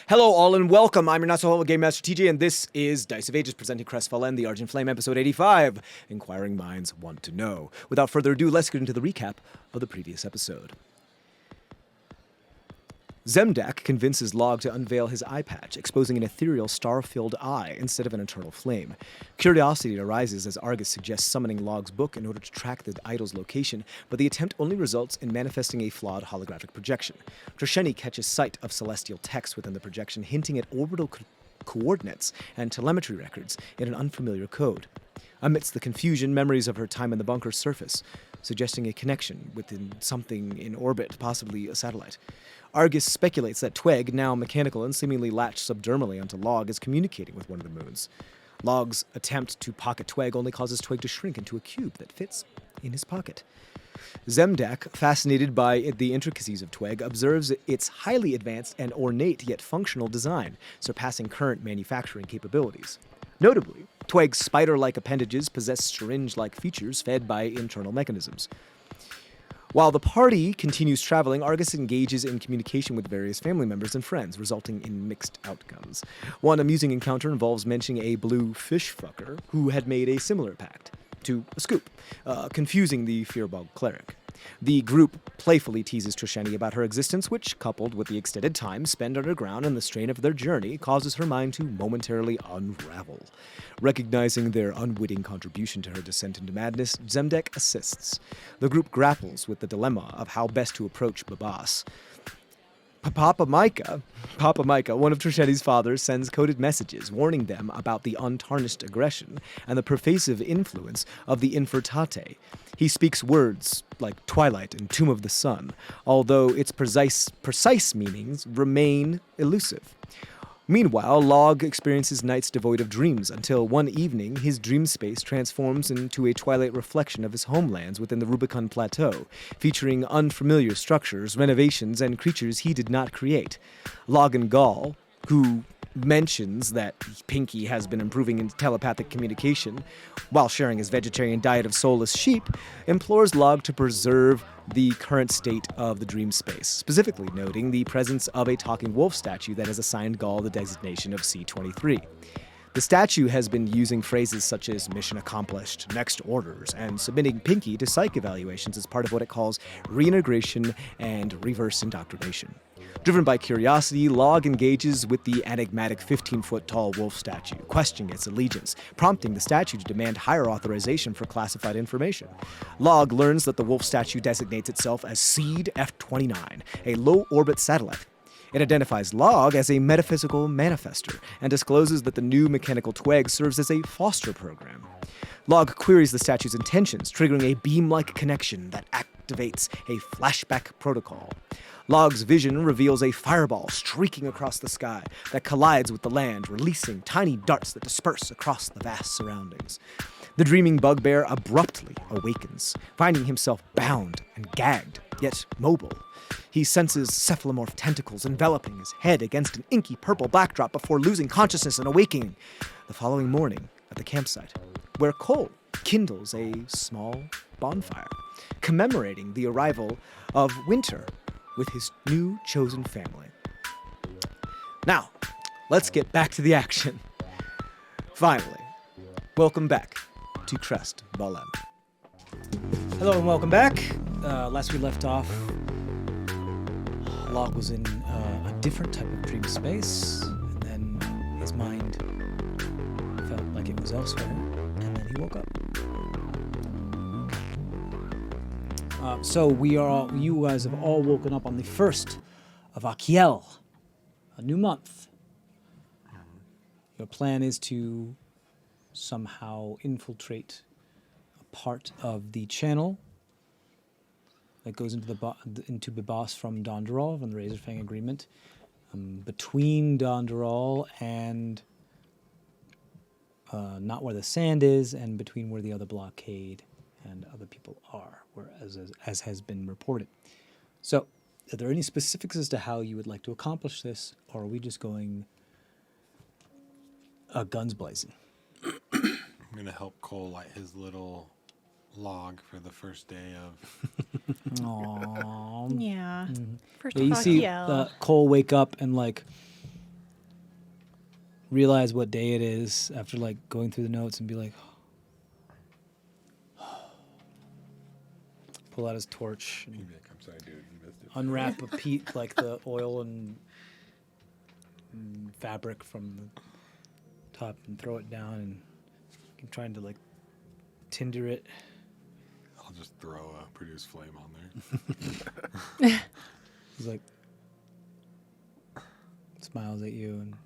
Hello all and welcome. I'm your not-so-humble Game Master TJ, and this is Dice of Ages presenting CrestVahllen, the Argent Flame, episode 85. Inquiring minds want to know. Without further ado, let's get into the recap of the previous episode. Zemdack convinces Lahg to unveil his eye patch, exposing an ethereal, star-filled eye instead of an eternal flame. Curiosity arises as Argus suggests summoning Lahg's book in order to track the idol's location, but the attempt only results in manifesting a flawed holographic projection. Trisheni catches sight of celestial text within the projection, hinting at orbital coordinates and telemetry records in an unfamiliar code. Amidst the confusion, memories of her time in the bunker surface, suggesting a connection within something in orbit, possibly a satellite. Argus speculates that Tweg, now mechanical and seemingly latched subdermally onto Lahg, is communicating with one of the moons. Lahg's attempt to pocket Tweg only causes Tweg to shrink into a cube that fits in his pocket. Zemdack, fascinated by the intricacies of Tweg, observes its highly advanced and ornate yet functional design, surpassing current manufacturing capabilities. Notably, Tweg's spider-like appendages possess syringe-like features fed by internal mechanisms. While the party continues traveling, Argus engages in communication with various family members and friends, resulting in mixed outcomes. One amusing encounter involves mentioning a blue fish fucker who had made a similar pact to a scoop, confusing the fearbog cleric. The group playfully teases Trisheni about her existence, which, coupled with the extended time spent underground and the strain of their journey, causes her mind to momentarily unravel. Recognizing their unwitting contribution to her descent into madness, Zemdack assists. The group grapples with the dilemma of how best to approach Babas. Papa Micah, one of Trisheni's fathers, sends coded messages warning them about the untarnished aggression and the pervasive influence of the Infertate. He speaks words like Twilight and Tomb of the Sun, although its precise meanings remain elusive. Meanwhile, Lahg experiences nights devoid of dreams until one evening his dream space transforms into a twilight reflection of his homelands within the Rubicon Plateau, featuring unfamiliar structures, renovations, and creatures he did not create. Lahg and Gaul, who mentions that Pinky has been improving in telepathic communication while sharing his vegetarian diet of soulless sheep, implores Lahg to preserve the current state of the dream space, specifically noting the presence of a talking wolf statue that has assigned Gaul the designation of C-23. The statue has been using phrases such as mission accomplished, next orders, and submitting Pinky to psych evaluations as part of what it calls reintegration and reverse indoctrination. Driven by curiosity, Lahg engages with the enigmatic 15-foot-tall wolf statue, questioning its allegiance, prompting the statue to demand higher authorization for classified information. Lahg learns that the wolf statue designates itself as Seed F-29, a low-orbit satellite. It identifies Lahg as a metaphysical manifester and discloses that the new mechanical Tweg serves as a foster program. Lahg queries the statue's intentions, triggering a beam-like connection that activates a flashback protocol. Lagh's vision reveals a fireball streaking across the sky that collides with the land, releasing tiny darts that disperse across the vast surroundings. The dreaming bugbear abruptly awakens, finding himself bound and gagged, yet mobile. He senses cephalomorph tentacles enveloping his head against an inky purple backdrop before losing consciousness and awakening the following morning at the campsite, where Cole kindles a small bonfire, commemorating the arrival of winter with his new chosen family. Now, let's get back to the action. Finally, welcome back to CrestVahllen. Hello and welcome back. Last we left off, Lahg was in a different type of dream space, and then his mind felt like it was elsewhere, and then he woke up. So you guys have all woken up on the 1st of Aeon, a new month. Your plan is to somehow infiltrate a part of the channel that goes into Babas from Donderal, from the Razorfang Agreement, between Donderal and not where the sand is, and between where the other blockade and other people are, as has been reported. So, are there any specifics as to how you would like to accomplish this, or are we just going guns blazing? I'm going to help Cole light his little log for the first day of... Aww. Yeah. Mm-hmm. First Yeah, you see Aeon. Cole wake up and, like, realize what day it is after like going through the notes and be like, pull out his torch and He'd be like, I'm sorry, dude, you missed it. unwrap a peat like the oil and fabric from the top and throw it down and keep trying to like tinder it. I'll just throw a produce flame on there. He's like smiles at you and you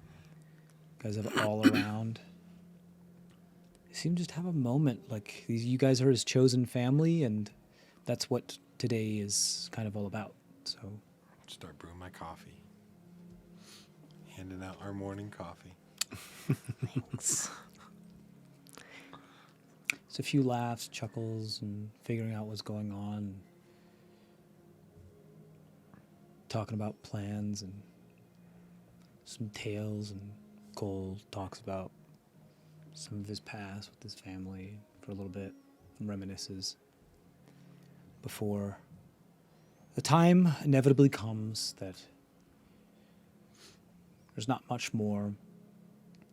guys have it all around. You seem to just have a moment like you guys are his chosen family and that's what today is kind of all about. So Start brewing my coffee. Handing out our morning coffee. thanks. It's a few laughs, chuckles, and figuring out what's going on. Talking about plans and some tales, and Cole talks about some of his past with his family for a little bit and reminisces before the time inevitably comes that there's not much more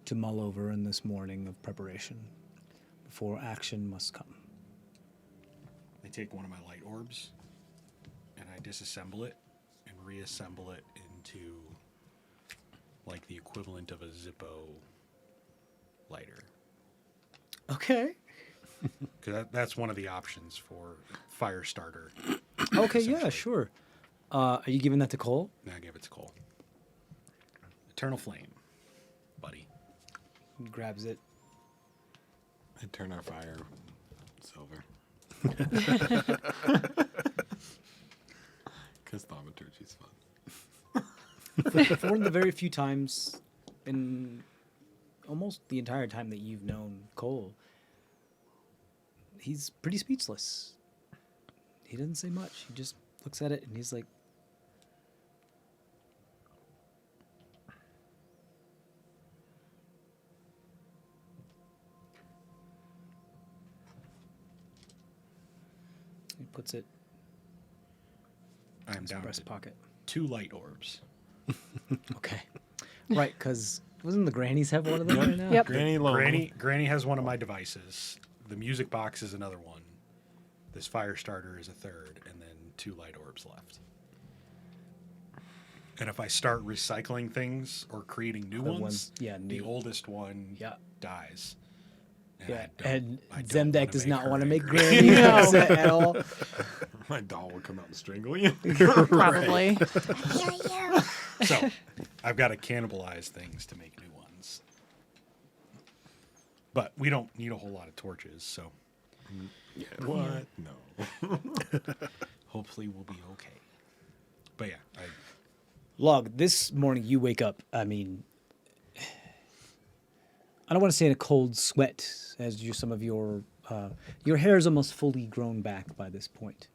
to mull over in this morning of preparation before action must come. I take one of my light orbs and I disassemble it and reassemble it into like the equivalent of a Zippo lighter. Okay. Because that's one of the options for fire starter. Okay, yeah, essentially. sure. Are you giving that to Cole? Now I give it to Cole. Eternal Flame, buddy. He grabs it. I turn our fire silver. Because thaumaturgy's fun. For one of the very few times in almost the entire time that you've known Cole, he's pretty speechless. He doesn't say much. He just looks at it and he's like, he puts it in I'm his down breast to pocket. 2 light orbs. Okay. Right, because wasn't the grannies have one of them right now? Yep. Granny has one of my devices. The music box is another one. This fire starter is a third, and then 2 light orbs left. And if I start recycling things or creating new Other ones, ones, yeah, the new. oldest one Yeah. dies. Yeah, I and don't Zemdack wanna does make not her want to make angry. Granny No. upset at all. My doll will come out and strangle you. Probably. So I've got to cannibalize things to make new ones. But we don't need a whole lot of torches, so Yeah, what? No. hopefully we'll be okay. But yeah, Lahg, this morning you wake up, I mean, I don't want to say in a cold sweat, as some of your hair is almost fully grown back by this point.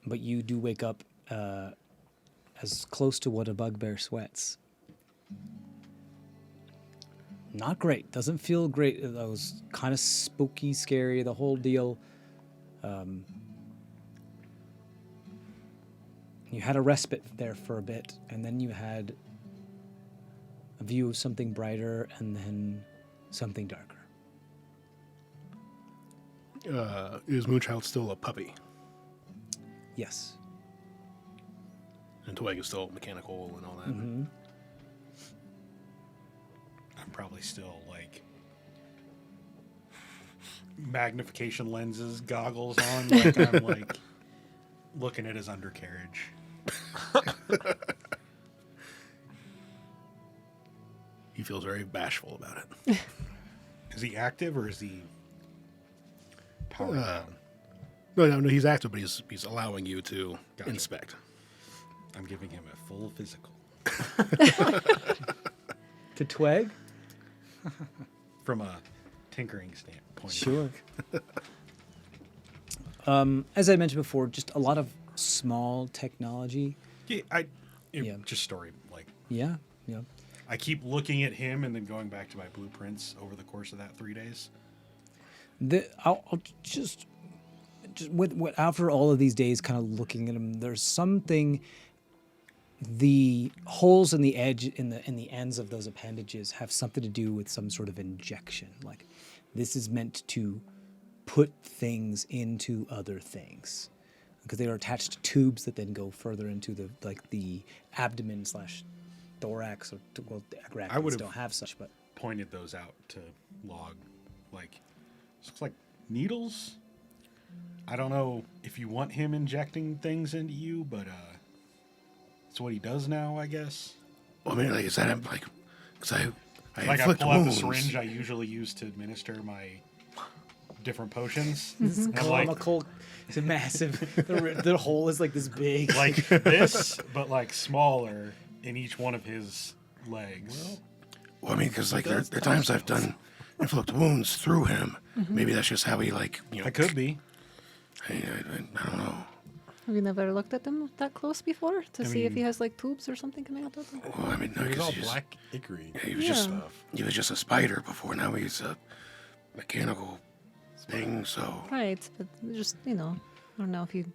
But you do wake up as close to what a bugbear sweats. Not great. Doesn't feel great. That was kind of spooky, scary, the whole deal. You had a respite there for a bit, and then you had a view of something brighter and then something darker. Is Moonchild still a puppy? Yes. And Twig is still mechanical and all that? Mm-hmm. I'm probably still like magnification lenses, goggles on, like I'm like looking at his undercarriage. He feels very bashful about it. Is he active or is he powered down? No, he's active, but he's allowing you to Gotcha. inspect. I'm giving him a full physical. To Twig? From a tinkering standpoint. Sure. As I mentioned before, just a lot of small technology. Yeah, Yeah. just story. Like Yeah, yeah. I keep looking at him and then going back to my blueprints over the course of that 3 days. I'll just with after all of these days, kind of looking at him, there's something The holes in the edge, in the ends of those appendages, have something to do with some sort of injection. Like, this is meant to put things into other things, because they are attached to tubes that then go further into the abdomen / thorax, or well, the arachnids would've- don't have such, but Pointed those out to Lahg. Like, this looks like needles. I don't know if you want him injecting things into you, but it's what he does now, I guess. Well, I mean, like, is that like? Because I Like, I inflict pull out the wounds. syringe I usually use to administer my different potions. it's And I'm comical. It's a massive. The hole is like this big. like this, but like smaller in each one of his legs. Well, I mean, because like there are times I've done inflict wounds through him. Maybe that's just how he like It could be. I don't know. Have you never looked at him that close before to see if he mean- has like tubes or something coming out of him? Well, I mean, no, It was all because black ichory. he was Yeah. just he was just a spider before. Now he's a mechanical thing. So Right, but just I don't know if you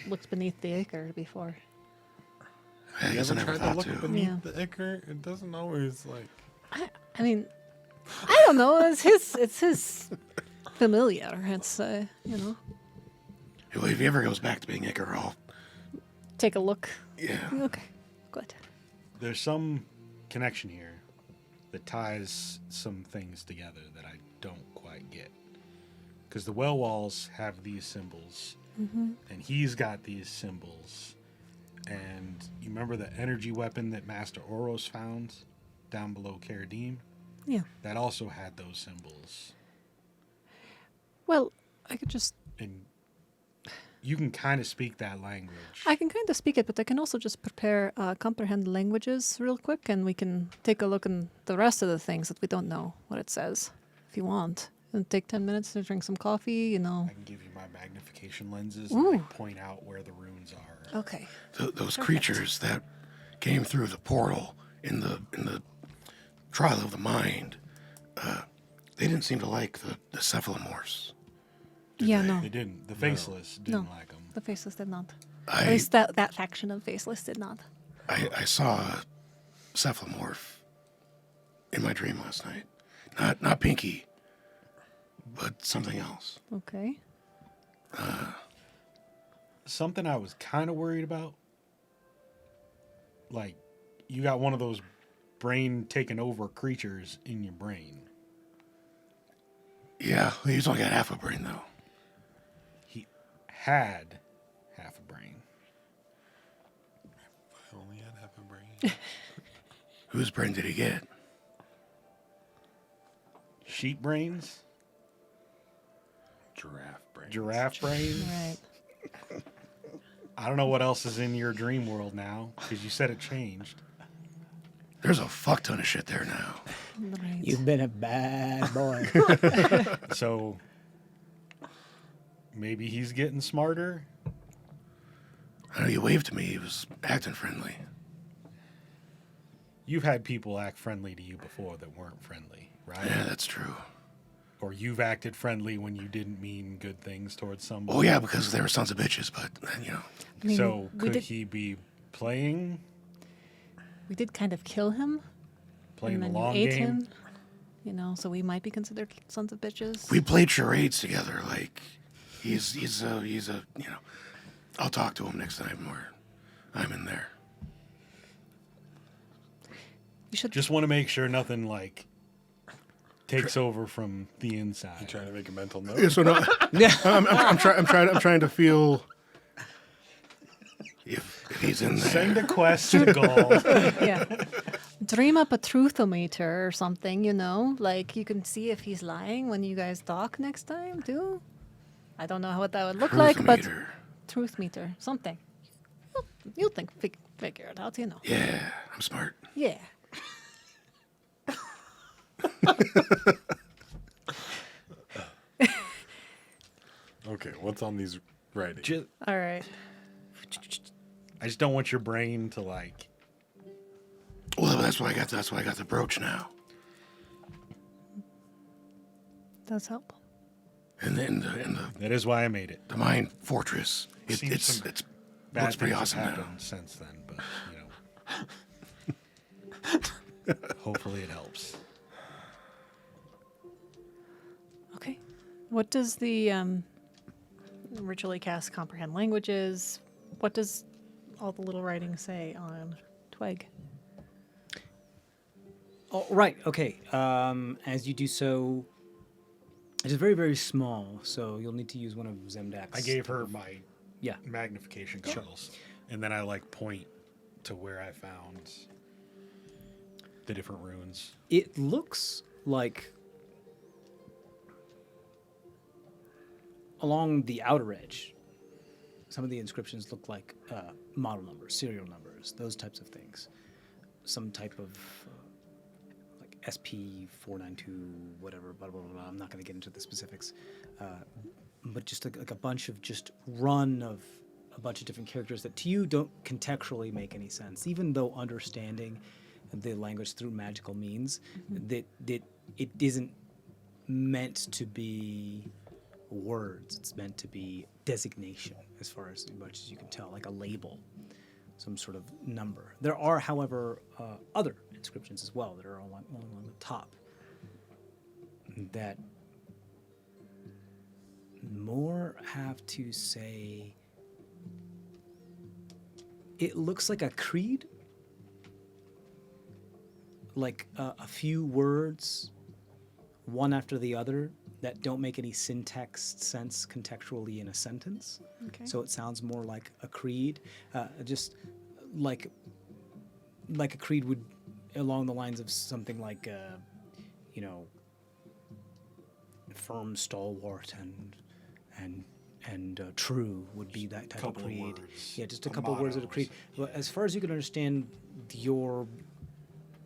looked beneath the acre before. I You guess I ever never tried to thought look to. beneath Yeah. the ichor? It doesn't always like. I mean, I don't know. It's his familiar. It's Well, if he ever goes back to being Icar, I'll take a look. yeah. Okay, good. There's some connection here that ties some things together that I don't quite get. Because the well walls have these symbols, and he's got these symbols. And you remember the energy weapon that Master Oros found down below Karadim? Yeah. That also had those symbols. Well, I could just. And you can kind of speak that language. I can kind of speak it, but I can also just prepare comprehend languages real quick, and we can take a look at the rest of the things that we don't know what it says, if you want. And take 10 minutes to drink some coffee, I can give you my magnification lenses Ooh. and like, point out where the runes are. Okay. Those creatures that came through the portal in the trial of the mind, they didn't seem to like the cephalomorphs. Yeah, they? no. They didn't. The faceless didn't No. like them. The Faceless did not. At I least that faction of Faceless did not. I saw a cephalomorph in my dream last night. Not Pinky, but something else. Okay. Something I was kind of worried about. Like, you got one of those brain taken over creatures in your brain. Yeah, he's only got half a brain though. He had half a brain. I only had half a brain. Whose brain did he get? Sheep brains, Giraffe brain. giraffe brains. Right. I don't know what else is in your dream world now because you said it changed. There's a fuck ton of shit there now. Right. You've been a bad boy. So maybe he's getting smarter. I know you waved to me. He was acting friendly. You've had people act friendly to you before that weren't friendly, right? Yeah, that's true. Or you've acted friendly when you didn't mean good things towards somebody. Oh yeah, because they were sons of bitches. But I mean, So we could did, he be playing we did kind of kill him. playing and the then long you ate game? him. So we might be considered sons of bitches. we played charades together. Like he's a I'll talk to him next time where I'm in there. You should. Just want to make sure nothing like takes over from the inside. You trying to make a mental Yeah, note? so no, I'm trying to feel if he's in there. Send a quest to Gaul. Yeah. Dream up a truthometer or something, Like you can see if he's lying when you guys talk next time, too. I don't know what that would look like, but Truthometer. truth meter, something. You'll figure it out, Yeah, I'm smart. Yeah. Okay, what's on these writings? All right. I just don't want your brain to like. Well, that's why I got the brooch now. Does help. And then the That is why I made it. mind fortress. Seems some- It's Bad Looks pretty things have awesome now. happened since then, but hopefully it helps. Okay. What does the ritually cast comprehend languages? What does all the little writing say on Twig? Oh, right. Okay. As you do so, it is very, very small, so you'll need to use one of Zemdack's. I gave her my Yeah. magnification goggles, and then I point to where I found the different runes. It looks like along the outer edge, some of the inscriptions look like model numbers, serial numbers, those types of things. Some type of like SP492, whatever, blah, blah, blah, blah. I'm not going to get into the specifics. But just like a bunch of just run of a bunch of different characters that to you don't contextually make any sense, even though understanding the language through magical means, that it isn't meant to be words. It's meant to be designation, as far as much as you can tell, like a label, some sort of number. There are, however, other inscriptions as well that are along the top that more have to say it looks like a creed, like a few words, one after the other, that don't make any syntax sense contextually in a sentence. Okay. So it sounds more like a creed, just like a creed would, along the lines of something like, firm, stalwart, and true would be that type of Couple of creed. words. Yeah, just a A couple of words of a motto, creed. Well, as far as you can understand,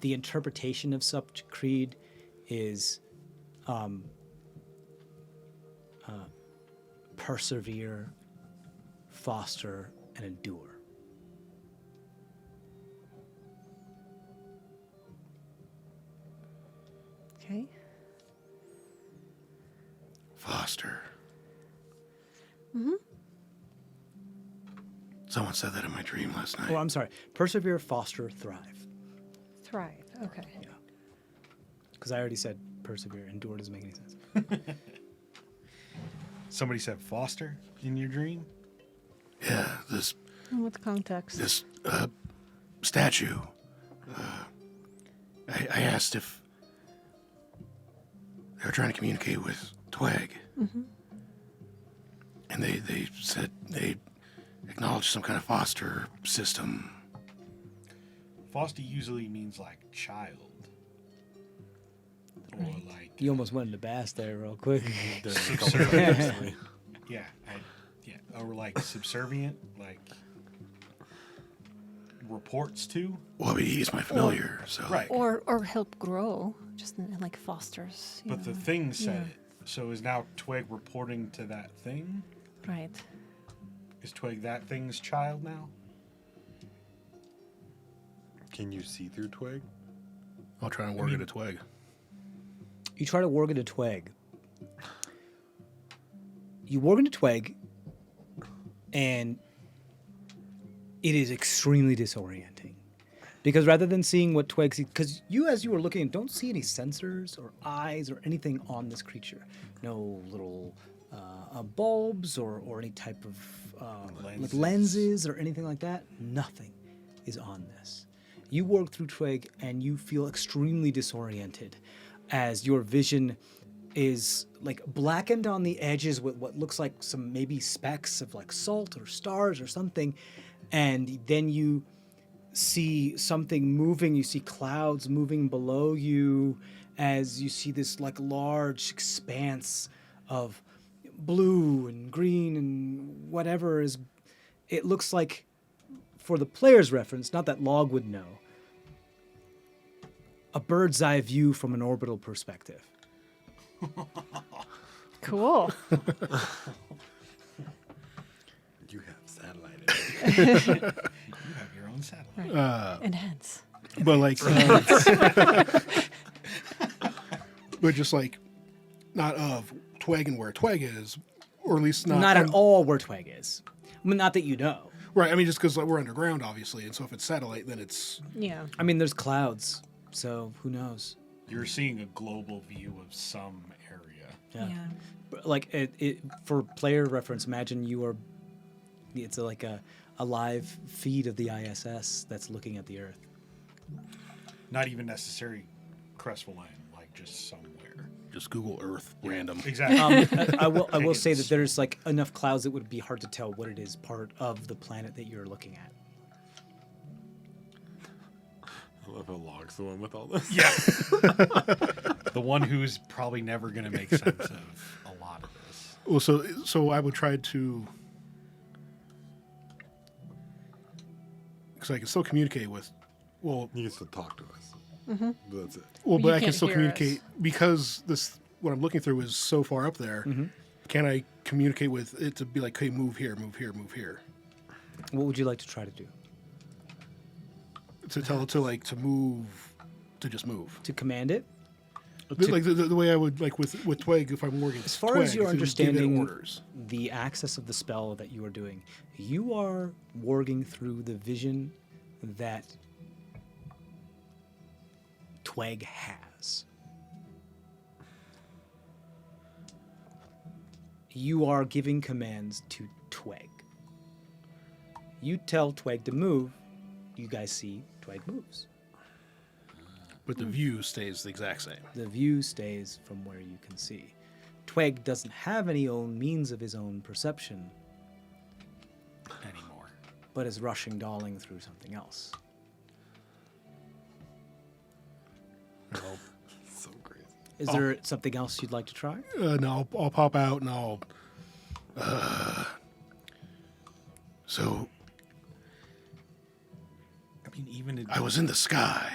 the interpretation of such creed is persevere, foster, and endure. Okay. Foster. Someone said that in my dream last night. Oh, I'm sorry. Persevere, foster, thrive. Thrive. Okay. Yeah. Because I already said persevere. Endure doesn't make any sense. Somebody said Foster in your dream? Yeah, this And what's context? statue. I asked if they were trying to communicate with Twig. And they said they acknowledged some kind of foster system. Foster usually means like child. Or like, You almost went into bass there real quick. yeah, or like subservient, like reports to. Well, I mean, he's my familiar, so. Right. Or help grow, just like fosters. you But the know. thing said Yeah. it. So is now Twig reporting to that thing? Right. Is Twig that thing's child now? Can you see through Twig? I'll try and work it a Twig. You try to work into Twig. You work into Twig, and it is extremely disorienting. Because rather than seeing what Twig sees, because you, as you were looking, don't see any sensors or eyes or anything on this creature. No little bulbs or any type of like lenses or anything like that. Nothing is on this. You work through Twig, and you feel extremely disoriented as your vision is like blackened on the edges with what looks like some maybe specks of like salt or stars or something. And then you see something moving. You see clouds moving below you as you see this like large expanse of blue and green and whatever is. It looks like, for the player's reference, not that Lahg would know, a bird's eye view from an orbital perspective. Cool. You have satellite. You have your own satellite. Right. Enhance. But like, but just like, not of Twig and where Twig is, or at least not. Not at all where Twig is. I mean, not that you know. Right. I mean, just because we're underground, obviously, and so if it's satellite, then it's Yeah. I mean, there's clouds, so who knows? You're seeing a global view of some area. Yeah. But, like it for player reference, imagine it's like a live feed of the ISS that's looking at the Earth. Not even necessary CrestVahllen, like just somewhere. just Google Earth random. Exactly. I will say that there's like enough clouds that would be hard to tell what it is part of the planet that you're looking at. I love how Lahg's the one with all this. Yeah. The one who's probably never going to make sense of a lot of this. Well, so I would try to, because I can still communicate with. Well, You can still talk to us. Mm-hmm. That's it. well, You but I can can't still hear communicate because what I'm looking through is so far up there. Mm-hmm. Can I communicate with it to be like, hey, move here, move here, move here? What would you like to try to do? To tell it to like to move, to just move. To command it? Like the way I would like with Twig if I'm working. As far as your to just give it understanding orders. the access of the spell that you are doing, you are warging through the vision that Twig has. You are giving commands to Twig. You tell Twig to move, you guys see Twig moves. But the view stays the exact same. The view stays from where you can see. Twig doesn't have any own means of his own perception, Anymore. but is rushing Darling through something else. So crazy. Is there something else you'd like to try? No, I'll pop out and I'll. So I mean, even I was in the sky.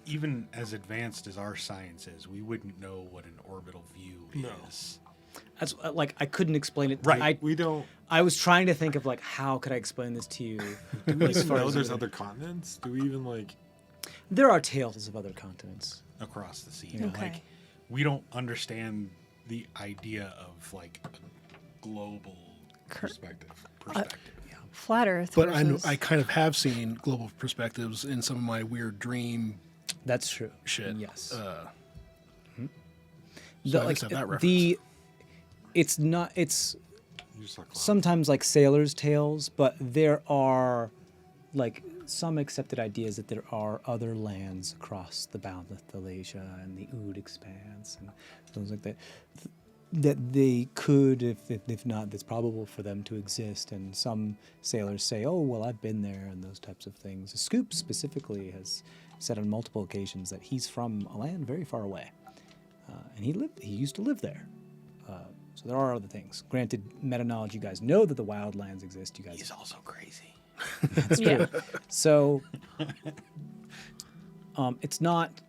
even as advanced as our science is, we wouldn't know what an orbital view is. That's like I couldn't explain it. Right. We don't. I was trying to think of like how could I explain this to you. Do we as even far know as there's the- other continents? Do we even like? There are tales of other continents. Across the sea. Okay. Like, we don't understand the idea of like a global perspective. Flat Earth. But I versus- kind of have seen global perspectives in some of my weird dream That's true. shit. Yes. So The- I like just have that reference. it's not. It's You just saw clouds. sometimes like sailors' tales, but there are like some accepted ideas that there are other lands across the boundless Thalasia and the Ood expanse and things like that. That they could, if not, it's probable for them to exist. And some sailors say, "Oh, well, I've been there," and those types of things. Scoop specifically has said on multiple occasions that he's from a land very far away, and he used to live there. So there are other things. Granted, meta knowledge, you guys know that the wildlands exist. You guys, He's also crazy. that's true. So it's not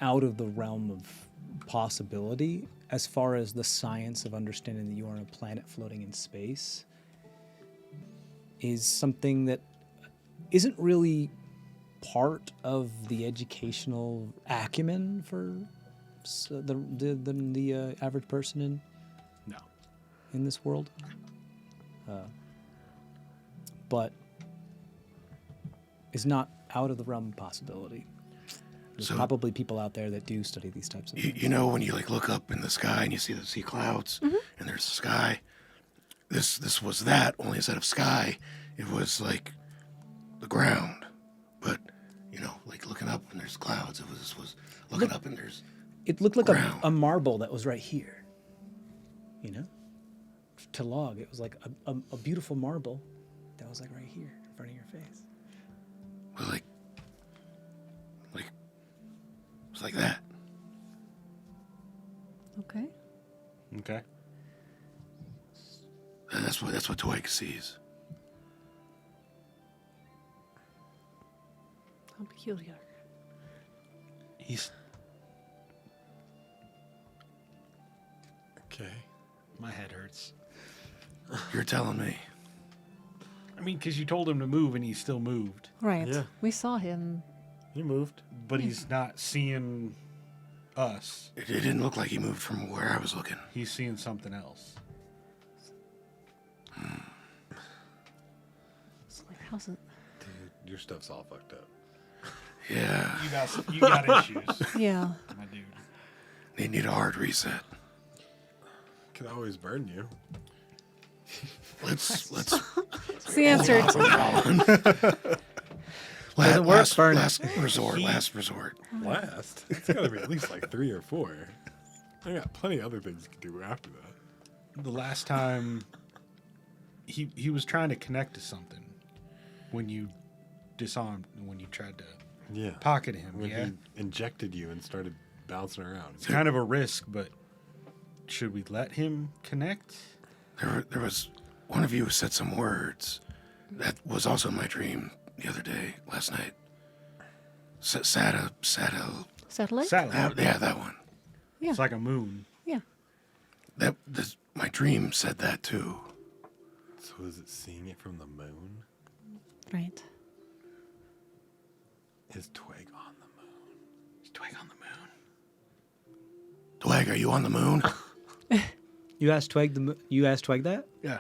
out of the realm of possibility as far as the science of understanding that you are on a planet floating in space is something that isn't really part of the educational acumen for the average person No. in this world. But is not out of the realm of possibility. There's So- probably people out there that do study these types of things. you know when you like look up in the sky and you see clouds and there's the sky. This was that only instead of sky, it was like the ground. But you know, like looking up and there's clouds. It was looking up and there's. It looked like Ground. a marble that was right here. You know? To Lahg, it was like a beautiful marble that was like right here in front of your face. Well, like it's like that. Okay. Okay. And that's what Twig sees. How peculiar. He's. Okay. My head hurts. You're telling me. I mean, because you told him to move and he still moved, Right. Yeah. We saw him. He moved. but he's not seeing us. It didn't look like he moved from where I was looking. He's seeing something else. It's like How's it? Dude, your stuff's all fucked up. Yeah, You got issues, Yeah. my dude. they need a hard reset. Could always burn you. Let's It's the answer. last resort. Last? It's gotta be at least like 3 or 4. I got plenty of other things you can do after that. The last time he was trying to connect to something when you disarmed, when you tried to Yeah. pocket him. When Yeah, he injected you and started bouncing around. it's kind of a risk, but should we let him connect? There was one of you who said some words. That was also my dream the other day, last night. Sada. Satellite? Satellite. Yeah, that one. Yeah. It's like a moon. Yeah. My dream said that too. So is it seeing it from the moon? Right. Is Twig on the moon? Is Twig on the moon? Dwag, are you on the moon? You asked Twig that? Yeah.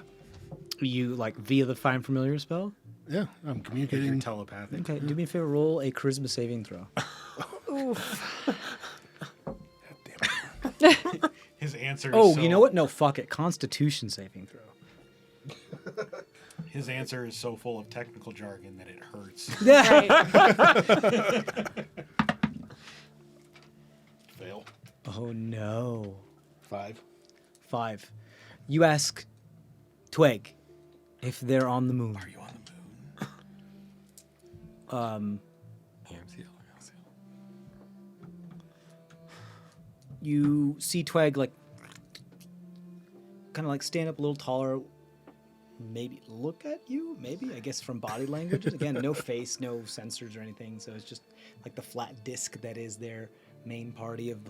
You like via the find familiar spell? Yeah, I'm You're communicating. telepathic. Okay, do me a favor, roll a charisma saving throw. His answer. Oh, is so, you know what? No, fuck it. Constitution saving throw. His answer is so full of technical jargon that it hurts. Right. Fail. Oh no. 5. 5. You ask Twig if they're on the moon. Are you on the moon? AMCL. You see Twig like kind of like stand up a little taller, maybe look at you, maybe, I guess from body language. Again, no face, no sensors or anything, so it's just like the flat disc that is their main part of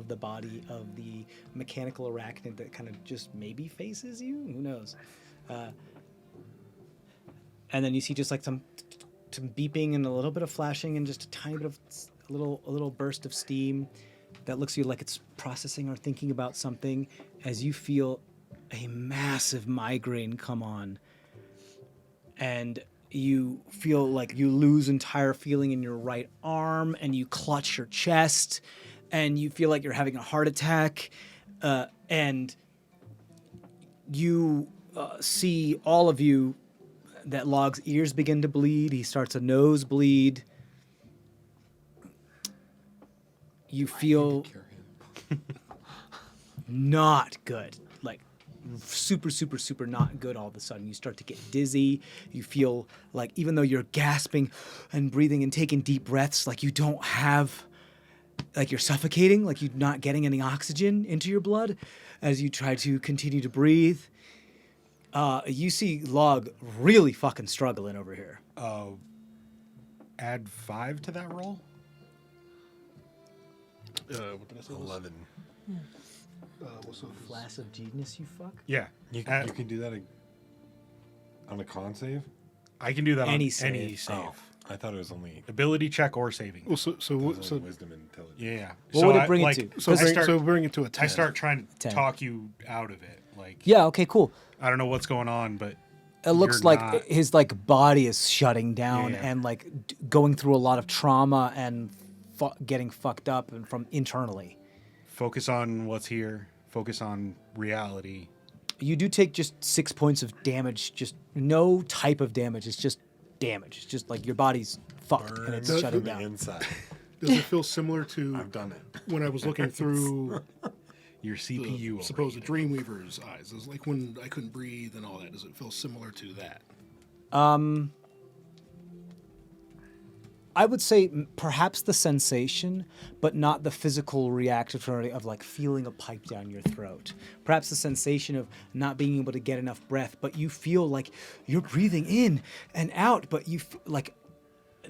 the body of the mechanical arachnid that kind of just maybe faces you. Who knows? And then you see just like some beeping and a little bit of flashing and just a tiny bit of a little burst of steam that looks to you like it's processing or thinking about something as you feel a massive migraine come on, and you feel like you lose entire feeling in your right arm, and you clutch your chest, and you feel like you're having a heart attack, and you see all of you that Lagh's ears begin to bleed. He starts a nosebleed. You feel not good, like super not good. All of a sudden you start to get dizzy. You feel like even though you're gasping and breathing and taking deep breaths, like you don't have, like you're suffocating, like you're not getting any oxygen into your blood as you try to continue to breathe. You see Lahg really fucking struggling over here. Add 5 to that roll. What did I say? 11. What's the Flash of genius, you fuck. Yeah, You can do that on a con save? I can do that Any on save. any save. Oh, I thought it was only, Ability check or saving. Well, so wisdom and intelligence. Yeah. What would it bring it to? so bring it to a 10. I start trying to 10. talk you out of it. Like, Yeah, okay, cool. I don't know what's going on, but It looks you're like not- his like body is shutting down Yeah. and like going through a lot of trauma and getting fucked up and from internally. focus on what's here. Focus on reality. You do take just 6 points of damage, just no type of damage. It's just damage. It's just like your body's fucked and it's Burn shutting from the down. inside. Does it feel similar to I've done it. when I was looking through Your CPU. the supposed Dreamweaver's eyes? It was like when I couldn't breathe and all that. Does it feel similar to that? I would say perhaps the sensation, but not the physical reactivity of like feeling a pipe down your throat. Perhaps the sensation of not being able to get enough breath, but you feel like you're breathing in and out, but like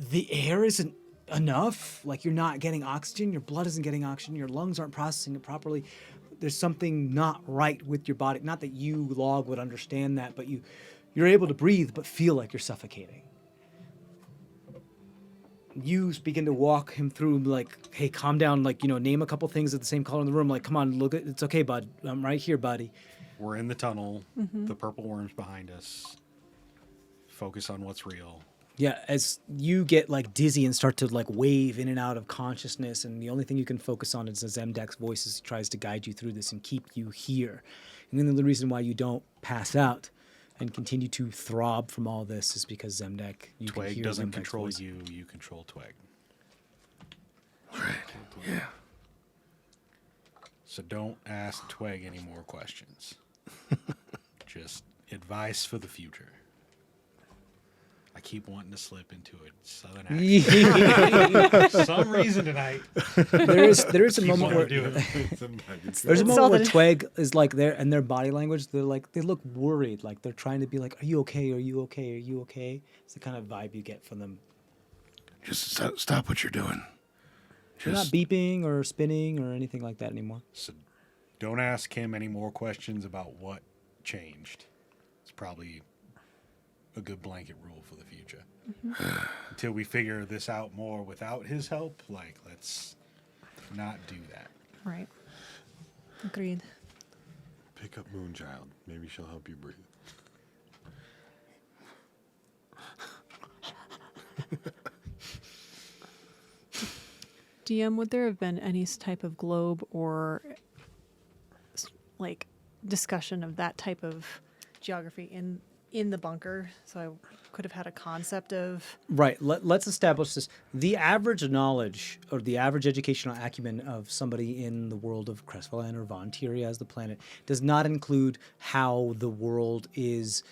the air isn't enough. Like you're not getting oxygen, your blood isn't getting oxygen, your lungs aren't processing it properly. There's something not right with your body. Not that you, Lahg, would understand that, but you're able to breathe, but feel like you're suffocating. You begin to walk him through, like, hey, calm down, like, name a couple things at the same color in the room, like, come on, look, it's okay, bud, I'm right here, buddy. We're in the tunnel. The purple worm's behind us. focus on what's real. Yeah, as you get like dizzy and start to like wave in and out of consciousness, and the only thing you can focus on is Zemdack's voice as he tries to guide you through this and keep you here. And then the reason why you don't pass out and continue to throb from all this is because Zemdack, you can Twig hear doesn't Zemdack's control voice. you, you control Twig. Right. Yeah. So don't ask Twig any more questions. Just advice for the future. I keep wanting to slip into a southern accent. For some reason tonight. there is a moment wanting where to do it. there's a moment all where the- Twig is like there, and their body language, they look worried, like they're trying to be like, "Are you okay? Are you okay? Are you okay?" It's the kind of vibe you get from them. Just stop what you're doing. They're not Just beeping or spinning or anything like that anymore. So don't ask him any more questions about what changed. It's probably a good blanket rule for the future. Until we figure this out more without his help, like, let's not do that. Right. Agreed. Pick up Moonchild. Maybe she'll help you breathe. DM, would there have been any type of globe or like discussion of that type of geography in the bunker? So I could have had a concept of Right. Let's establish this. The average knowledge or the average educational acumen of somebody in the world of CrestVahllen or Vontiria as the planet does not include how the world is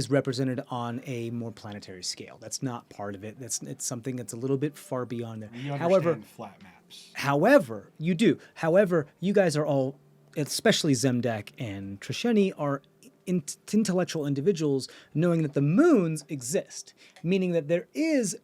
represented on a more planetary scale. That's not part of it. It's something that's a little bit far beyond there. We understand However, flat maps. However, you do. However, you guys are all, especially Zemdack and Trisheni, are intellectual individuals knowing that the moons exist, meaning that there is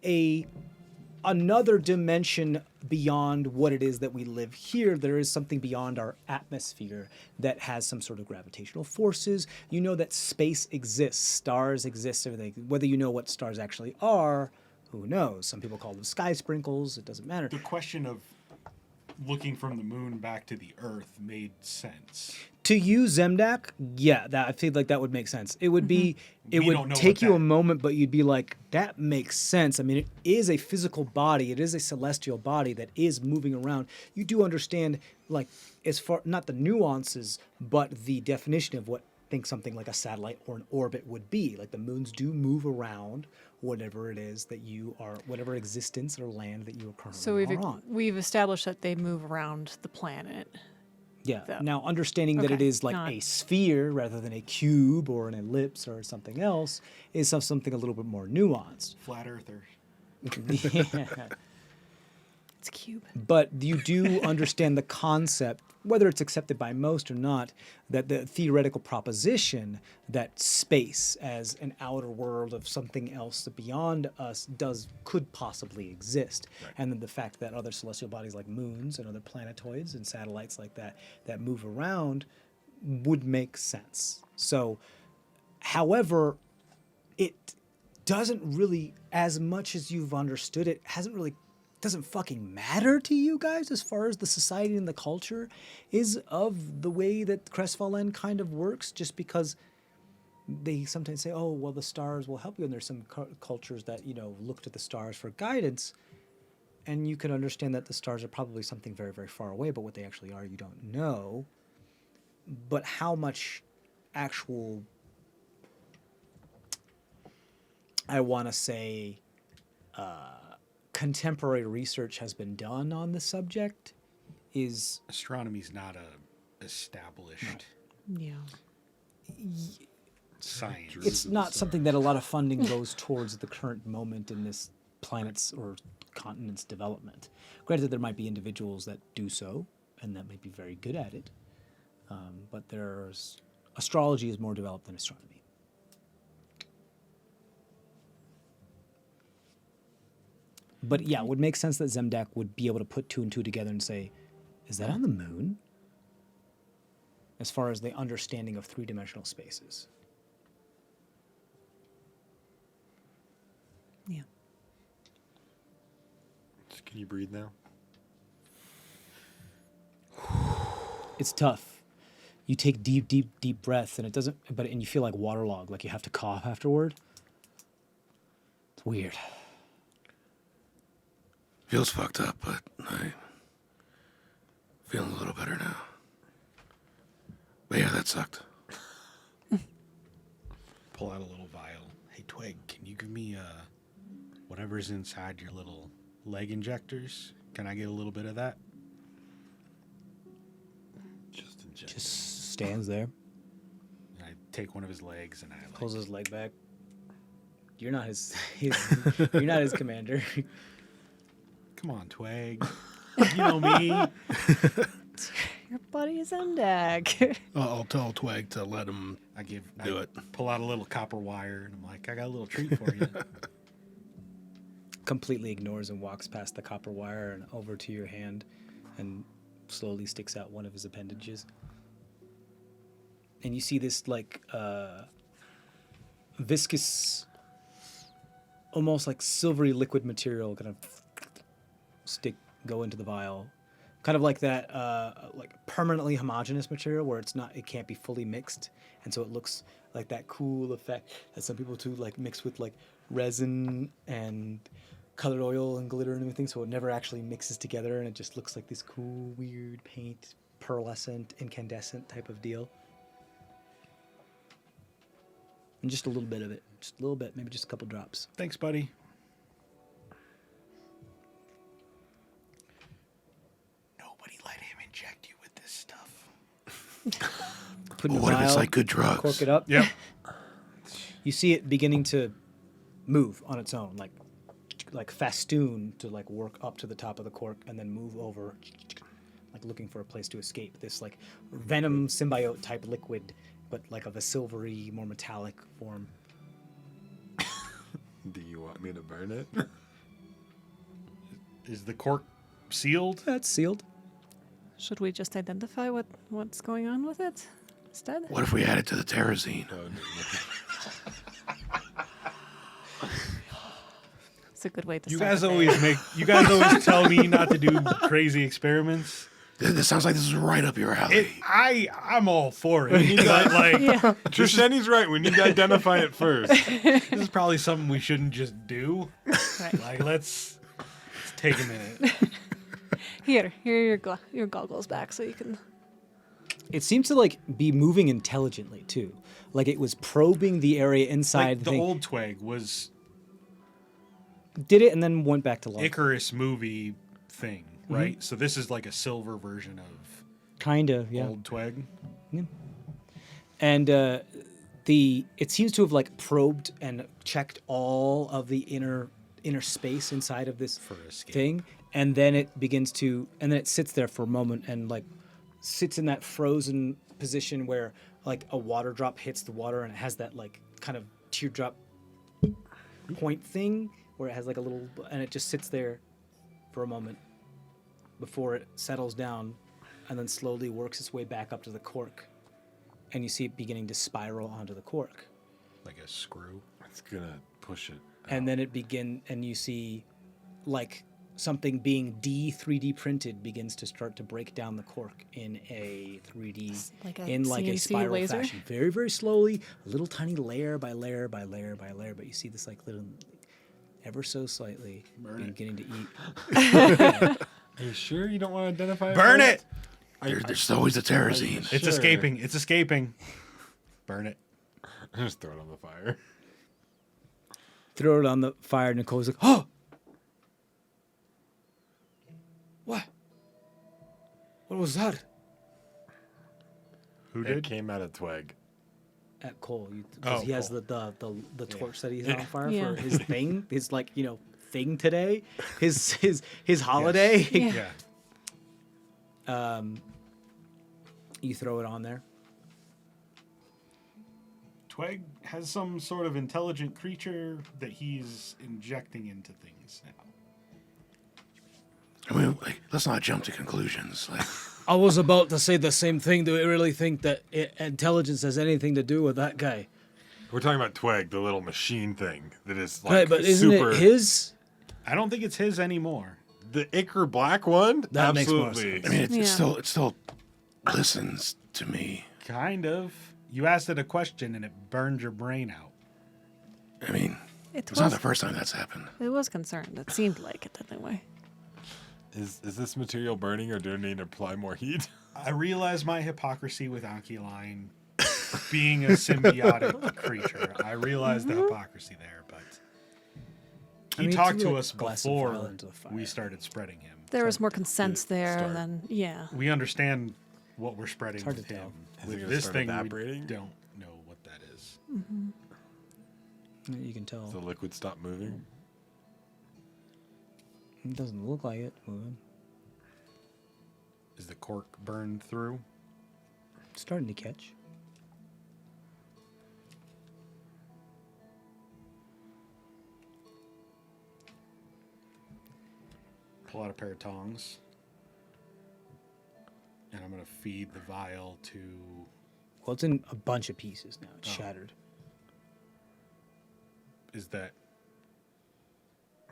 another dimension beyond what it is that we live here. There is something beyond our atmosphere that has some sort of gravitational forces. You know that space exists, stars exist, everything. Whether you know what stars actually are, who knows? Some people call them sky sprinkles. It doesn't matter. The question of looking from the moon back to the Earth made sense. To you, Zemdack, yeah, I feel like that would make sense. It would be, it We would don't know take what you a that- moment, but you'd be like, that makes sense. I mean, it is a physical body. It is a celestial body that is moving around. You do understand, like, as far, not the nuances, but the definition of what think something like a satellite or an orbit would be. Like the moons do move around whatever it is that you are, whatever existence or land that you are currently so on. we've established that they move around the planet. Yeah. So- Now, understanding that it Okay, is like not- a sphere rather than a cube or an ellipse or something else is something a little bit more nuanced. Flat Earthers. Yeah. It's cube. But you do understand the concept, whether it's accepted by most or not, that the theoretical proposition that space as an outer world of something else beyond us could possibly exist. Right. And then the fact that other celestial bodies like moons and other planetoids and satellites like that move around would make sense. So, however, it doesn't really, as much as you've understood it, doesn't fucking matter to you guys as far as the society and the culture is of the way that CrestVahllen kind of works, just because they sometimes say, oh, well, the stars will help you. And there's some cultures that, look to the stars for guidance. And you can understand that the stars are probably something very, very far away, but what they actually are, you don't know. But how much actual, I want to say, contemporary research has been done on the subject is Astronomy's not a established Yeah. science. it's not something that a lot of funding goes towards at the current moment in this planet's or continent's development. Granted, there might be individuals that do so and that might be very good at it, but astrology is more developed than astronomy. But yeah, it would make sense that Zemdack would be able to put two and two together and say, is that on the moon? As far as the understanding of three-dimensional spaces. Yeah. Can you breathe now? It's tough. You take deep, deep, deep breaths and and you feel like waterlogged, like you have to cough afterward. It's weird. Feels fucked up, but I feeling a little better now. But yeah, that sucked. Pull out a little vial. Hey, Twig, can you give me whatever's inside your little leg injectors? Can I get a little bit of that? Just inject. Just stands there, And I take one of his legs and I like, pulls his leg back. You're not his you're not his commander. come on, Twig. You know me. Your buddy Zemdack. I'll tell Twig to let him do it. Pull out a little copper wire and I'm like, I got a little treat for you. Completely ignores and walks past the copper wire and over to your hand and slowly sticks out one of his appendages. And you see this like viscous, almost like silvery liquid material kind of go into the vial. Kind of like that like permanently homogeneous material where it can't be fully mixed. And so it looks like that cool effect that some people do like mix with like resin and colored oil and glitter and everything, so it never actually mixes together and it just looks like this cool, weird paint, pearlescent, incandescent type of deal. And just a little bit of it. Just a little bit, maybe just a couple drops. Thanks, buddy. Nobody let him inject you with this stuff. Put in a What if it's vial, like good drugs? cork it up. Yep. You see it beginning to move on its own, like festoon to like work up to the top of the cork and then move over, like looking for a place to escape. This like venom symbiote type liquid, but like of a silvery, more metallic form. Do you want me to burn it? Is the cork sealed? That's sealed. Should we just identify what's going on with it instead? What if we add it to the terrazine? No, no, It's a good way to You start guys the always day. always tell me not to do crazy experiments. This sounds like this is right up your alley. I'm all for it. But like, Yeah. Trishani's right. We need to identify it first. this is probably something we shouldn't just do. Right. Like, let's take a minute. Here are your goggles back so you can. It seems to like be moving intelligently too. Like it was probing the area inside Like the thing. old Twig was Did it and then went back to life. Icarus movie thing, right? So this is like a silver version of Kind of, yeah. old Twig. And it seems to have like probed and checked all of the inner space inside of this For escape. thing, and then it sits there for a moment and like sits in that frozen position where like a water drop hits the water and it has that like kind of teardrop point thing where it has like a little, and it just sits there for a moment before it settles down and then slowly works its way back up to the cork. And you see it beginning to spiral onto the cork. Like a screw. It's gonna push it. And then and you see like something being 3D printed begins to start to break down the cork in a 3D, Like a in like a CNC spiral laser? fashion. Very, very slowly, a little tiny layer by layer by layer by layer, but you see this like little, ever so slightly, beginning to eat. Are you sure you don't want to identify it? Burn first? it! There's always the terrazine. It's Sure. escaping. It's escaping. Burn it. Just throw it on the fire. Throw it on the fire, Nicole's like, oh! What? What was that? Who It did? came out of Twig. At Cole, because Oh, he has Cole. the torch that he's on fire Yeah. for his thing, his like thing today, his holiday. Yeah. Yeah. You throw it on there. Twig has some sort of intelligent creature that he's injecting into things now. I mean, like, let's not jump to conclusions. Like, I was about to say the same thing. Do we really think that intelligence has anything to do with that guy? We're talking about Twig, the little machine thing that is like Right, but isn't super. it his? I don't think it's his anymore. The Icar Black one? That makes more Absolutely. I mean, it Yeah. still listens to me. Kind of. You asked it a question and it burned your brain out. I mean, It It's not was. the first time that's happened. It was concerned. It seemed like it anyway. Is this material burning, or do I need to apply more heat? I realize my hypocrisy with Anquiline being a symbiotic creature. I realize the hypocrisy there, but he I mean, talked it's to really us a glass of before oil into the fire. we started spreading him. There was more consent Did it there start? than yeah. We understand what we're spreading hard with to tell. him. Is it With gonna this start thing, evaporating? we don't know what that is. You can tell. Does the liquid stop moving? It doesn't look like it moving. Is the cork burned through? It's starting to catch. Pull out a pair of tongs. And I'm going to feed the vial to... Well, it's in a bunch of pieces now. It's shattered. Is that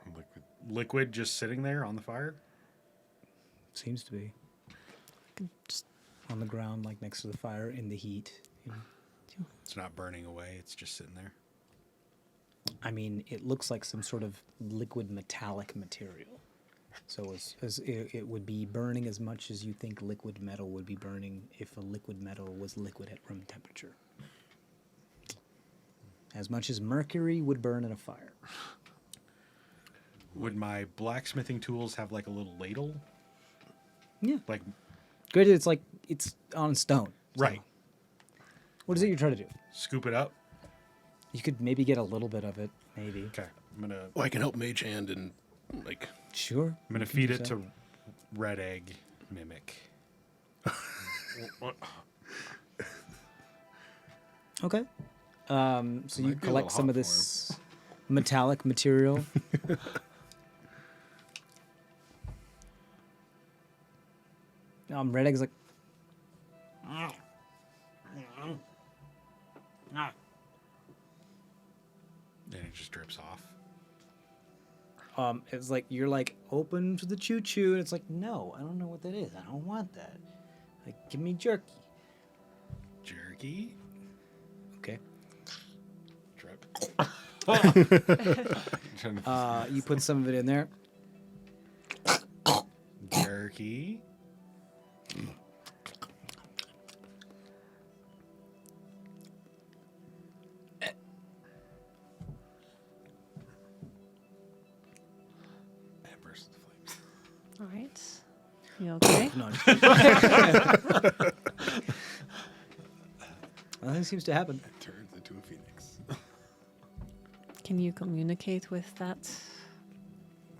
Liquid. liquid just sitting there on the fire? Seems to be. Just On the ground, like next to the fire, in the heat. You know. It's not burning away. It's just sitting there. I mean, it looks like some sort of liquid metallic material. So as it would be burning as much as you think liquid metal would be burning if a liquid metal was liquid at room temperature. As much as mercury would burn in a fire. Would my blacksmithing tools have like a little ladle? Yeah. Like, Granted, it's like it's on stone. so right. What is it you're trying to do? Scoop it up? You could maybe get a little bit of it, maybe. Okay. I'm going to Well, I can help Mage Hand and, like, Sure. feed it to Red Egg Mimic. Okay. So you Might be a collect little some hot of this metallic material. Red Egg's like, And it just drips off. it's like you're like open to the choo choo, and it's like, no, I don't know what that is. I don't want that. Like, give me jerky. Jerky? Okay. Drip. You put some of it in there. Jerky? And burst into flames. All right. You okay? No, just kidding. Nothing seems to happen. It turns into a phoenix. Can you communicate with that?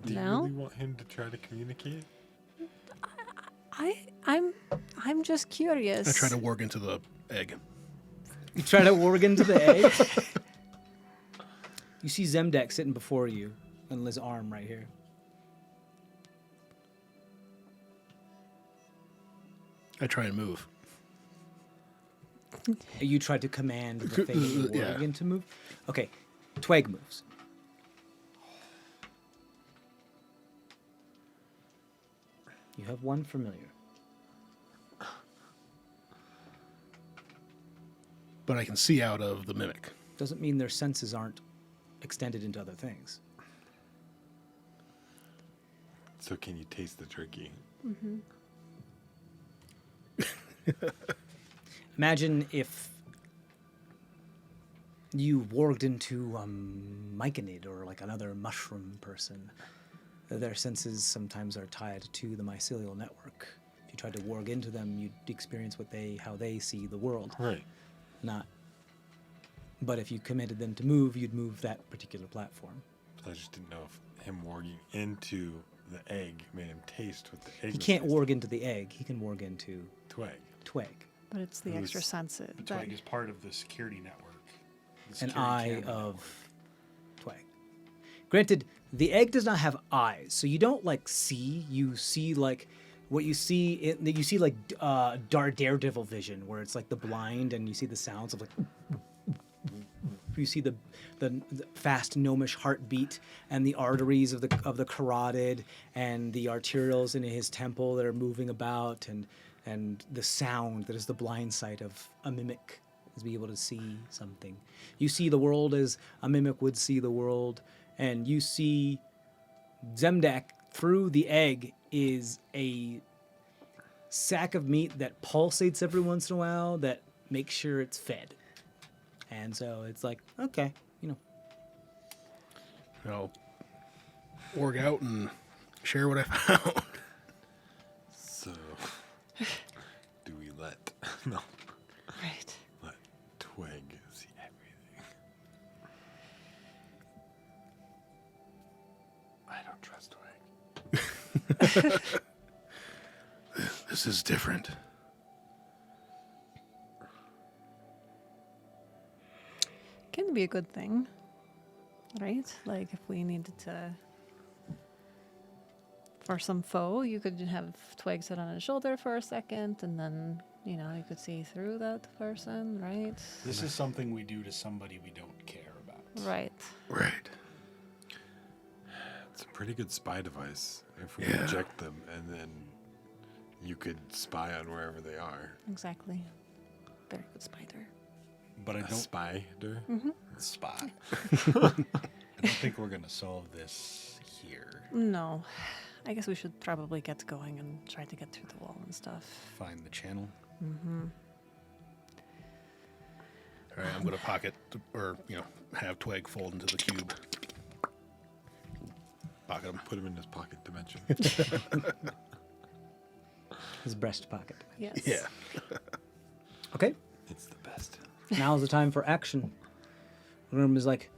Do you now? really want him to try to communicate? I'm just curious. I try to work into the egg. You try to work into the egg. You see Zemdack sitting before you on his arm right here. I try and move. You tried to command the thing that you're Yeah. working to move. Okay, Tweg moves. You have one familiar. But I can see out of the mimic. Doesn't mean their senses aren't extended into other things. So can you taste the turkey? Imagine if you warged into Myconid or like another mushroom person. Their senses sometimes are tied to the mycelial network. If you tried to warg into them, you'd experience how they see the world. Right. Not. But if you commanded them to move, you'd move that particular platform. I just didn't know if him warging into the egg made him taste what the egg He was can't tasting. warg into the egg. He can warg into Twig. Tweg. But it's the Who's- extra sensitive. The Twig is part of the security network. The An security eye camera of Tweg. Granted, the egg does not have eyes, so you don't like see. You see like what you see. You see like Daredevil vision, where it's like the blind, and you see the sounds of like. You see the fast gnomish heartbeat and the arteries of the carotid and the arterials in his temple that are moving about and the sound that is the blind sight of a mimic is be able to see something. You see the world as a mimic would see the world, and you see Zemdack through the egg is a sack of meat that pulsates every once in a while that makes sure it's fed. And so it's like, okay, I'll org out and share what I found. So, do we let no Right. let Twig see everything? I don't trust Twig. This is different. Can be a good thing, right? Like if we needed to, for some foe, you could have Twig sit on his shoulder for a second, and then you could see through that person, right? This is something we do to somebody we don't care about. Right. Right. It's a pretty good spy device if we Yeah. inject them, and then you could spy on wherever they are. Exactly. Very good spider. But I A don't spider. spy. I don't think we're gonna solve this here. No. I guess we should probably get going and try to get through the wall and stuff. Find the channel. All right, I'm going to pocket, or, have Twig fold into the cube. Pocket him. Put him in his pocket dimension. his breast pocket. Yes. Yeah. Okay, It's the best. now's the time for action. Grim is like,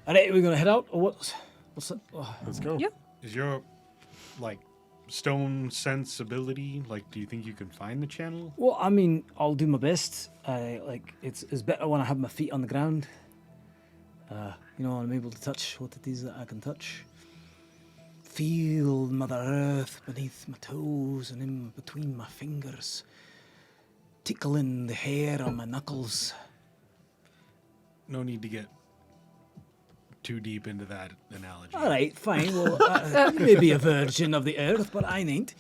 all right, we're going to head out, or what's up? Oh. Let's go. Yep. Is your, stone sensibility, do you think you can find the channel? Well, I mean, I'll do my best. It's better when I have my feet on the ground. I'm able to touch what it is that I can touch. Feel Mother Earth beneath my toes and in between my fingers. Tickling the hair on my knuckles. No need to get too deep into that analogy. All right, fine. Well, you may be a virgin of the earth, but I ain't.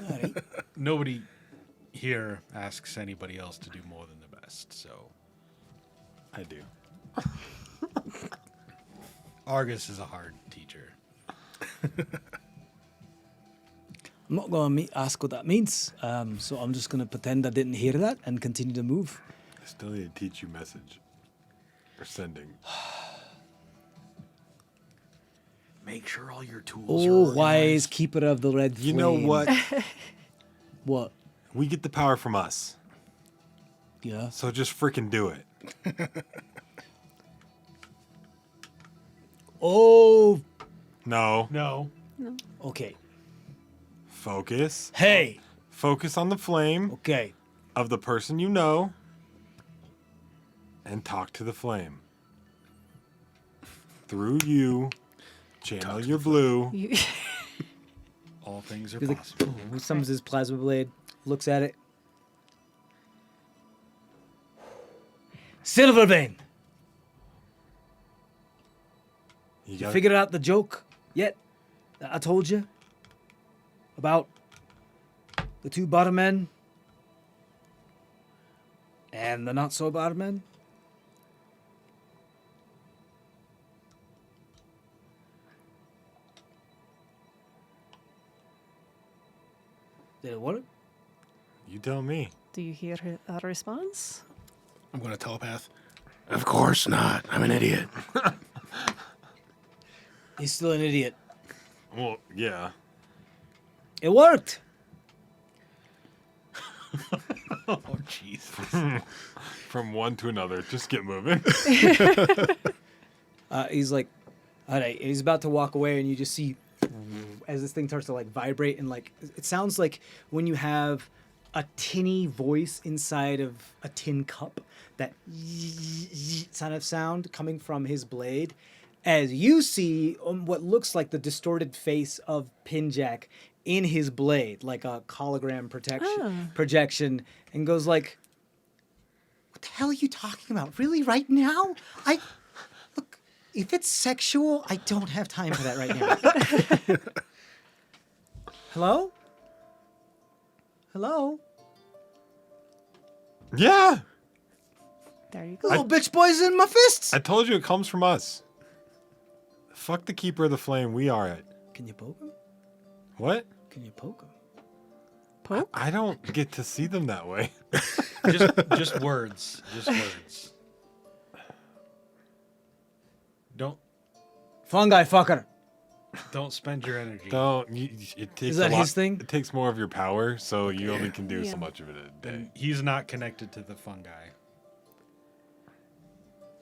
All right. Nobody here asks anybody else to do more than the best, so I do. Argus is a hard teacher. I'm not going to ask what that means, so I'm just going to pretend I didn't hear that and continue to move. I still need to teach you message. Or sending. Make sure all your tools Oh, are wise organized. keeper of the red flame. You know what? What? We get the power from us. Yeah. So just freaking do it. Oh, No. No. okay. Focus. Hey. Focus on the flame Okay. of the person you know. And talk to the flame. Through you. Channel your blue. You All things are He's like, possible. he summons his plasma blade, looks at it. Silvervein, You you got figured out the joke yet that I told you about the two bottom men and the not so bottom men? Did it work? You tell me. Do you hear a response? I'm going to telepath. Of course not. I'm an idiot. He's still an idiot. Well, yeah. It worked. Oh, jeez. From one to another. Just get moving. He's like, all right. He's about to walk away, and you just see as this thing starts to vibrate, and it sounds like when you have a tinny voice inside of a tin cup, that kind of sound coming from his blade, as you see what looks like the distorted face of Pinjack in his blade, like a hologram projection, and goes like, "What the hell are you talking about? Really, right now? Look, if it's sexual, I don't have time for that right now." Hello? Hello? Yeah. There you go. Little bitch boys in my fists. I told you it comes from us. Fuck the keeper of the flame. We are it. Can you poke him? What? Can you poke him? Poke? I don't get to see them that way. Just words. Just words. Fungi fucker. Don't spend your energy. Don't. It takes Is that a lot, his thing? It takes more of your power, so you only can do so much of it a day. And he's not connected to the fungi.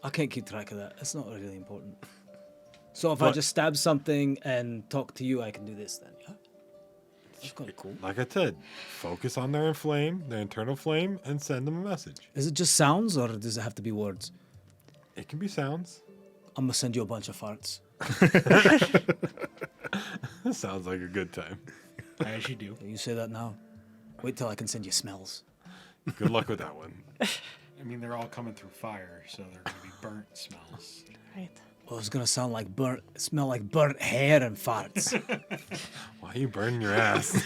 I can't keep track of that. It's not really important. So if I What? just stab something and talk to you, I can do this then, yeah? That's kind of cool. Like I said, focus on their flame, their internal flame, and send them a message. Is it just sounds or does it have to be words? It can be sounds. I'm going to send you a bunch of farts. That sounds like a good time. As you do. You say that now. Wait till I can send you smells. Good luck with that one. I mean, they're all coming through fire, so they're going to be burnt smells. Right. Well, it's going to smell like burnt hair and farts. Why are you burning your ass?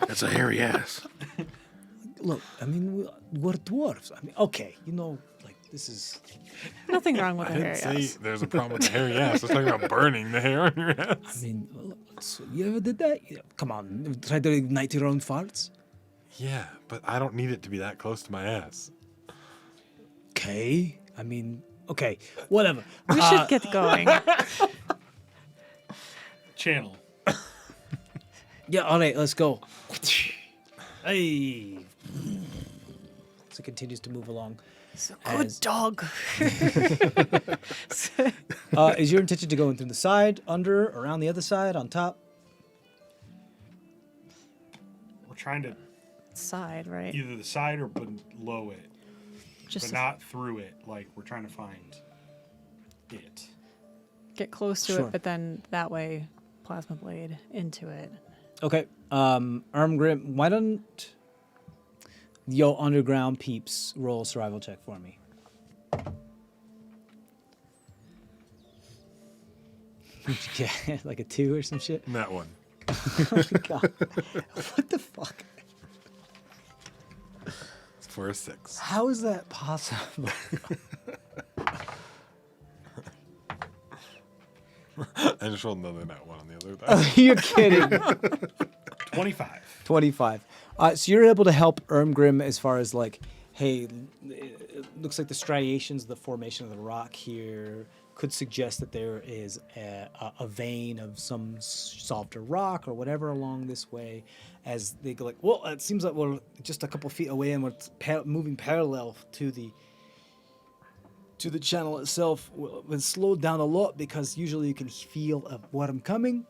That's a hairy ass. Look, I mean, we're dwarves. I mean, okay, like this is... Nothing wrong with I a didn't hairy say ass. there's a problem with the hairy ass. I was talking about burning the hair on your I ass. mean, so you ever did that? Come on, try to ignite your own farts? Yeah, but I don't need it to be that close to my ass. Okay. I mean, okay, whatever. We should get going. Channel. Yeah, all right, let's go. Hey. So it continues to move along. It's a good As- dog. Is your intention to go in through the side, under, around the other side, on top? We're trying to Side, right? either the side or below it, Just but not through it. Like, we're trying to find it. get close to Sure. it, but then that way, plasma blade into it. Okay. Ermgrim, why don't yo underground peeps roll a survival check for me? Yeah, like a 2 or some shit. That one. God. What the fuck? It's for a 6. How is that possible? I just rolled another that one on the other die. You're kidding. 25. 25. So you're able to help Ermgrim as far as like, hey, it looks like the striations, the formation of the rock here could suggest that there is a vein of some softer rock or whatever along this way. As they go like, well, it seems like we're just a couple feet away and we're moving parallel to the channel itself. It's slowed down a lot because usually you can feel a worm coming,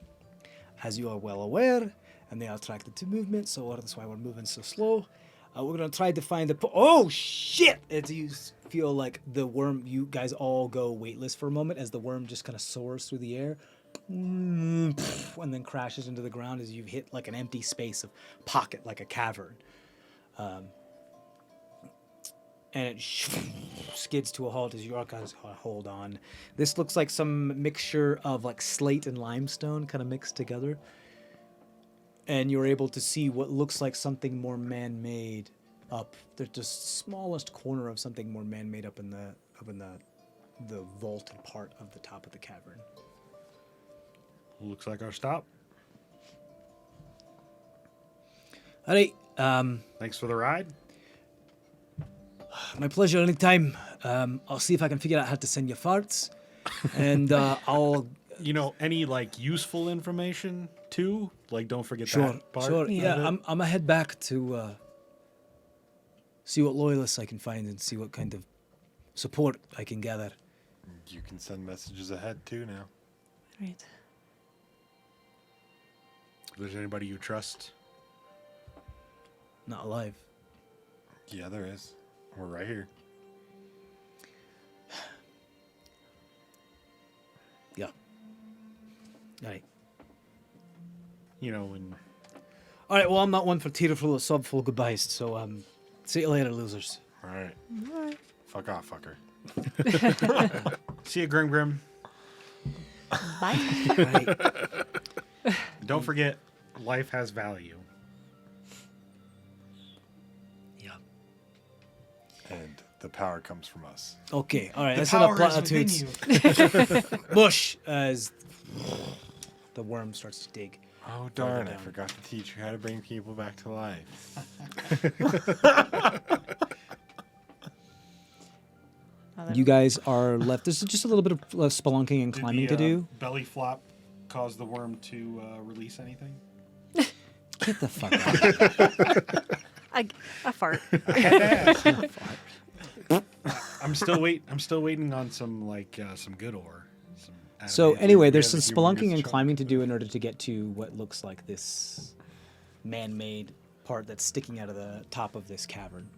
as you are well aware, and they are attracted to movement, so that's why we're moving so slow. We're gonna try to find the oh shit! As you feel like the worm, you guys all go weightless for a moment as the worm just kind of soars through the air, and then crashes into the ground as you've hit like an empty space of pocket, like a cavern. And it skids to a halt as you all guys hold on. This looks like some mixture of like slate and limestone kind of mixed together. And you're able to see what looks like something more man-made up. There's the smallest corner of something more man-made up in the vaulted part of the top of the cavern. Looks like our stop. All right. Thanks for the ride. My pleasure anytime. I'll see if I can figure out how to send you farts. And I'll... Any like useful information too? Like, don't forget Sure, that part. sure. of Yeah, it? I'm gonna head back to see what loyalists I can find and see what kind of support I can gather. You can send messages ahead too now. Right. If there's anybody you trust, Not alive. Yeah, there is. We're right here. Yeah. All right. when All right. Well, I'm not one for tearful or sobful goodbyes. So see you later, losers. All right. Fuck off, fucker. see you, Grim. Bye. All right. Don't forget, life has value. Yeah. And the power comes from us. Okay, all right. The Let's set up power is within platitudes. you. Mush as the worm starts to dig. Oh darn! I down. forgot to teach you how to bring people back to life. You guys are left. There's just a little bit of spelunking and Did climbing the, to do. Belly flop cause the worm to release anything? Get the fuck out. I fart. I'm still waiting on some some good ore. Some So adamantium. anyway, there's some have a humongous spelunking and chunk. climbing to do in order to get to what looks like this man-made part that's sticking out of the top of this cavern.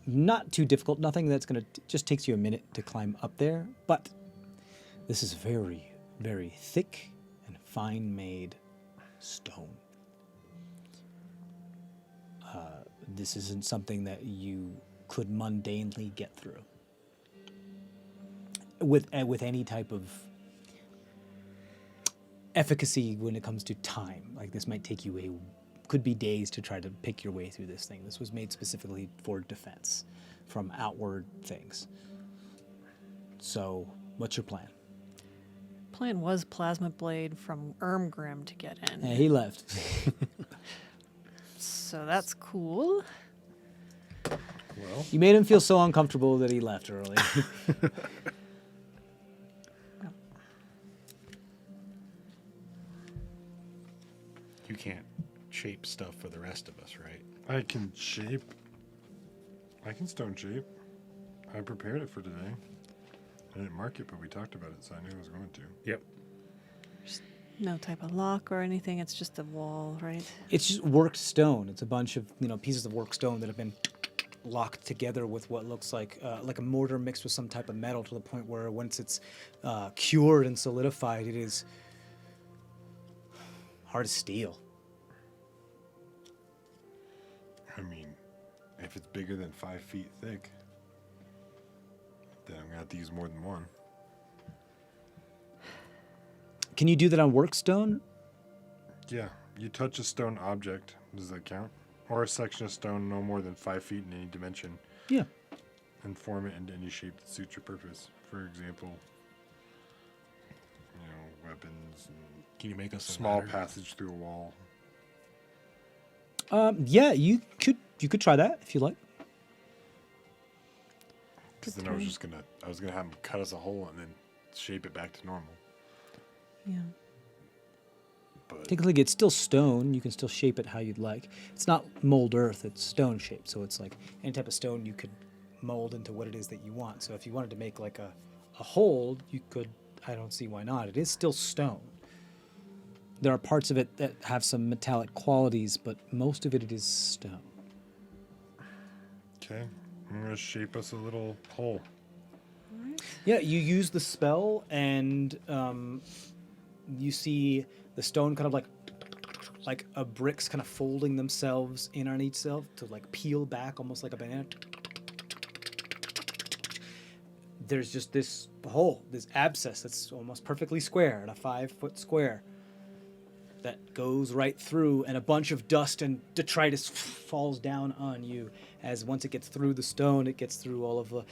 Not too difficult. Nothing that's gonna just takes you a minute to climb up there. But this is very, very thick and fine-made stone. This isn't something that you could mundanely get through with any type of efficacy when it comes to time. Like this might take you could be days to try to pick your way through this thing. This was made specifically for defense from outward things. So, what's your plan? Plan was Plasma Blade from Ermgrim to get in. Yeah, he left. So that's cool. Well, You made him feel so uncomfortable that he left early. You can't shape stuff for the rest of us, right? I can shape. I can stone shape. I prepared it for today. I didn't mark it, but we talked about it, so I knew I was going to. Yep. No type of lock or anything. It's just a wall, right? It's just worked stone. It's a bunch of pieces of worked stone that have been locked together with what looks like a mortar mixed with some type of metal to the point where once it's cured and solidified, it is hard as steel. I mean, if it's bigger than 5 feet thick, then I'm gonna have to use more than one. Can you do that on work stone? Yeah, you touch a stone object. Does that count? Or a section of stone no more than 5 feet in any dimension, Yeah. and form it into any shape that suits your purpose. For example, weapons and Can you make us a small ladder? passage through a wall. Yeah, you could try that if you like. Because then I was gonna have them cut us a hole and then shape it back to normal. Yeah. But Technically, it's still stone. You can still shape it how you'd like. It's not mold earth. It's stone shaped. So it's like any type of stone you could mold into what it is that you want. So if you wanted to make like a hole, you could. I don't see why not. It is still stone. There are parts of it that have some metallic qualities, but most of it is stone. okay, I'm gonna shape us a little hole. Yeah, you use the spell, and you see the stone kind of like a bricks kind of folding themselves in on each self to like peel back almost like a banana. There's just this hole, this abscess that's almost perfectly square, at a 5-foot square, that goes right through, and a bunch of dust and detritus falls down on you. As once it gets through the stone, it gets through all of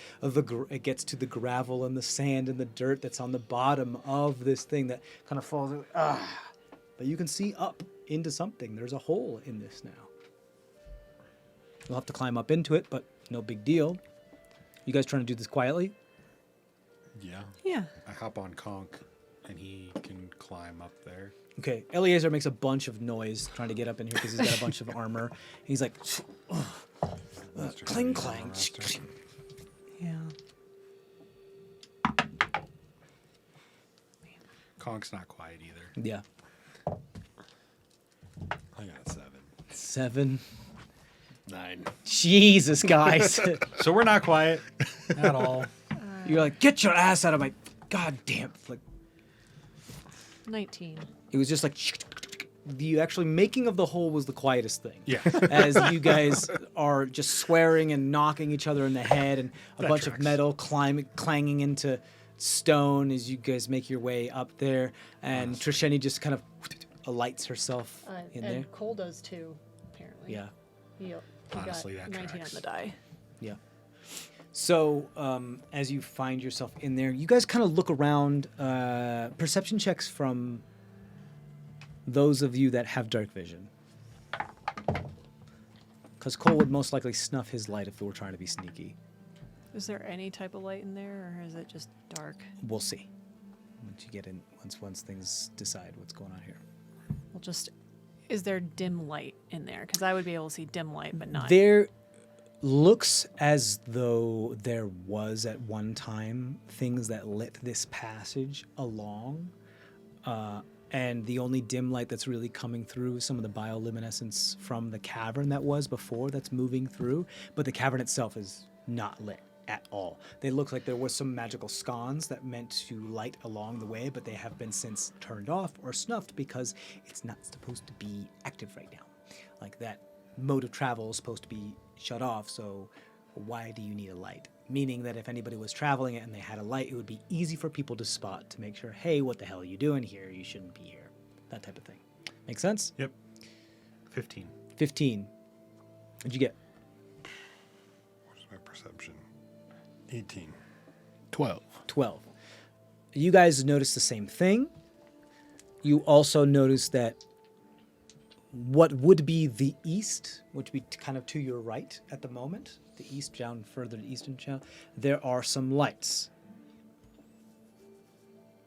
it gets to the gravel and the sand and the dirt that's on the bottom of this thing that kind of falls. But you can see up into something. There's a hole in this now. You'll have to climb up into it, but no big deal. You guys trying to do this quietly? Yeah. Yeah. I hop on Conk, and he can climb up there. Okay, Eliezer makes a bunch of noise trying to get up in here because he's got a bunch of armor. He's like, cling clang. Yeah. Conk's not quiet either. Yeah. I got 7. 7. 9. Jesus, guys. So we're not quiet at all. You're like, get your ass out of my goddamn. Like, 19. it was just like, the actually making of the hole was the quietest thing. Yeah. As you guys are just swearing and knocking each other in the head, and a That bunch tracks. of metal clanging into stone as you guys make your way up there. And Trisheni just kind of alights herself in there. Cole does too, apparently. Yeah. He Honestly, got that 19 tracks. on the die. Yeah. So, as you find yourself in there, you guys kind of look around. Perception checks from those of you that have dark vision. Because Cole would most likely snuff his light if we were trying to be sneaky. Is there any type of light in there, or is it just dark? We'll see. Once you get in, once things decide what's going on here. Well, just is there dim light in there? Because I would be able to see dim light, but not. There looks as though there was at one time things that lit this passage along. And the only dim light that's really coming through is some of the bioluminescence from the cavern that was before that's moving through. But the cavern itself is not lit at all. They look like there was some magical scones that meant to light along the way, but they have been since turned off or snuffed because it's not supposed to be active right now. Like that mode of travel is supposed to be shut off, so why do you need a light? Meaning that if anybody was traveling it and they had a light, it would be easy for people to spot to make sure, hey, what the hell are you doing here? You shouldn't be here. That type of thing. Make sense? Yep. 15. 15. What'd you get? What's my perception? 18. 12. 12. You guys notice the same thing. You also notice that what would be the east, which would be kind of to your right at the moment, the east down further to eastern channel, there are some lights.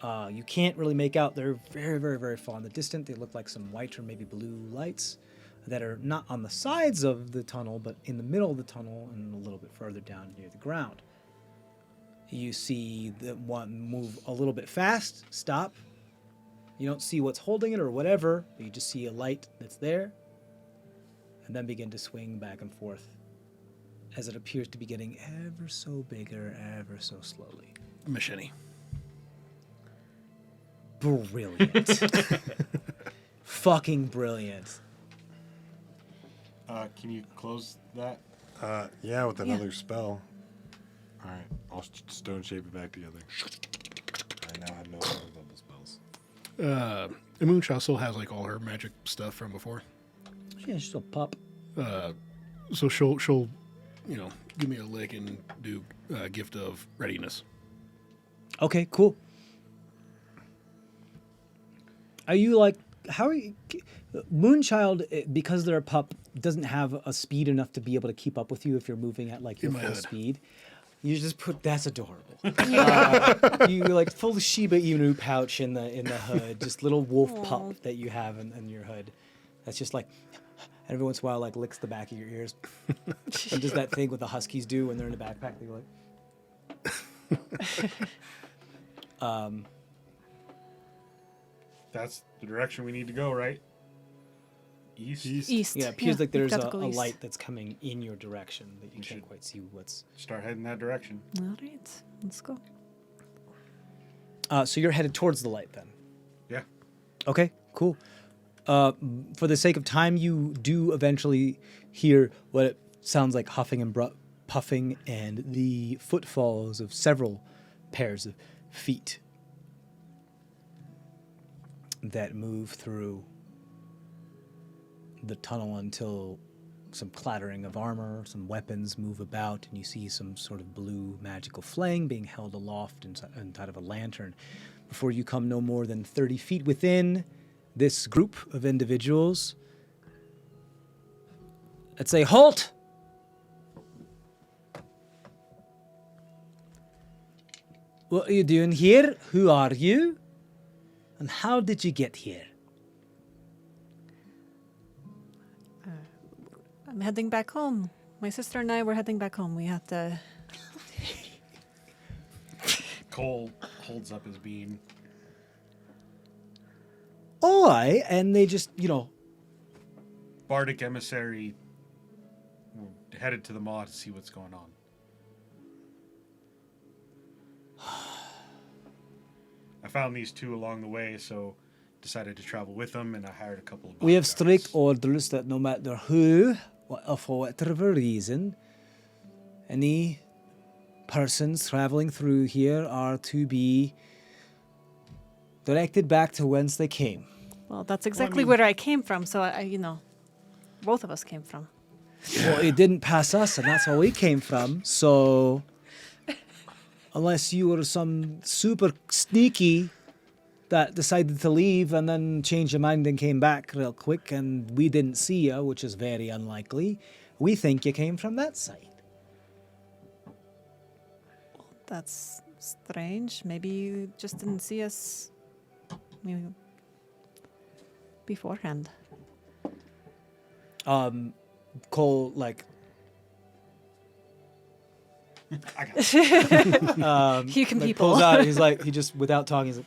You can't really make out. They're very, very, very far in the distance. They look like some white or maybe blue lights that are not on the sides of the tunnel, but in the middle of the tunnel and a little bit further down near the ground. You see the one move a little bit fast, stop. You don't see what's holding it or whatever, but you just see a light that's there, and then begin to swing back and forth as it appears to be getting ever so bigger, ever so slowly. Machete. Brilliant. Fucking brilliant. Can you close that? Yeah, with another spell. All right, I'll stone shape it back together. I now have no level spells. Moonshot still has like all her magic stuff from before. Yeah, she's a pup. So she'll, give me a lick and do gift of readiness. Okay, cool. Are you like, how are you? Moonchild, because they're a pup, doesn't have a speed enough to be able to keep up with you if you're moving at like your In my full hood. speed. You just put, that's adorable. You like full Shiba Inu pouch in the hood, just little wolf pup that you have in your hood. That's just like, every once in a while like licks the back of your ears. And does that thing what the huskies do when they're in a backpack. They go like. That's the direction we need to go, right? East? East. Yeah, it appears like there's gotta a go east. light that's coming in your direction that you We can't should- quite see what's. Start heading that direction. All right, let's go. So you're headed towards the light then. Yeah. Okay, cool. For the sake of time, you do eventually hear what it sounds like huffing and puffing and the footfalls of several pairs of feet that move through the tunnel until some clattering of armor, some weapons move about, and you see some sort of blue magical flame being held aloft inside of a lantern before you come no more than 30 feet within this group of individuals. Let's say, halt! What are you doing here? Who are you? And how did you get here? I'm heading back home. My sister and I were heading back home. We have to. Cole holds up his bean. Aye, and they just, Bardic emissary headed to the maw to see what's going on. I found these two along the way, so decided to travel with them, and I hired a couple of we have bodyguards. strict orders that no matter who, for whatever reason, any persons traveling through here are to be directed back to whence they came. Well, that's exactly where I came from. So both of us came from. Well, it didn't pass us, and that's where we came from, so Unless you were some super sneaky that decided to leave and then changed your mind and came back real quick and we didn't see you, which is very unlikely. We think you came from that side. That's strange. Maybe you just didn't see us beforehand. Cole, like, I got it. You can like people. pulls out, he's like, he just, without talking, he's like,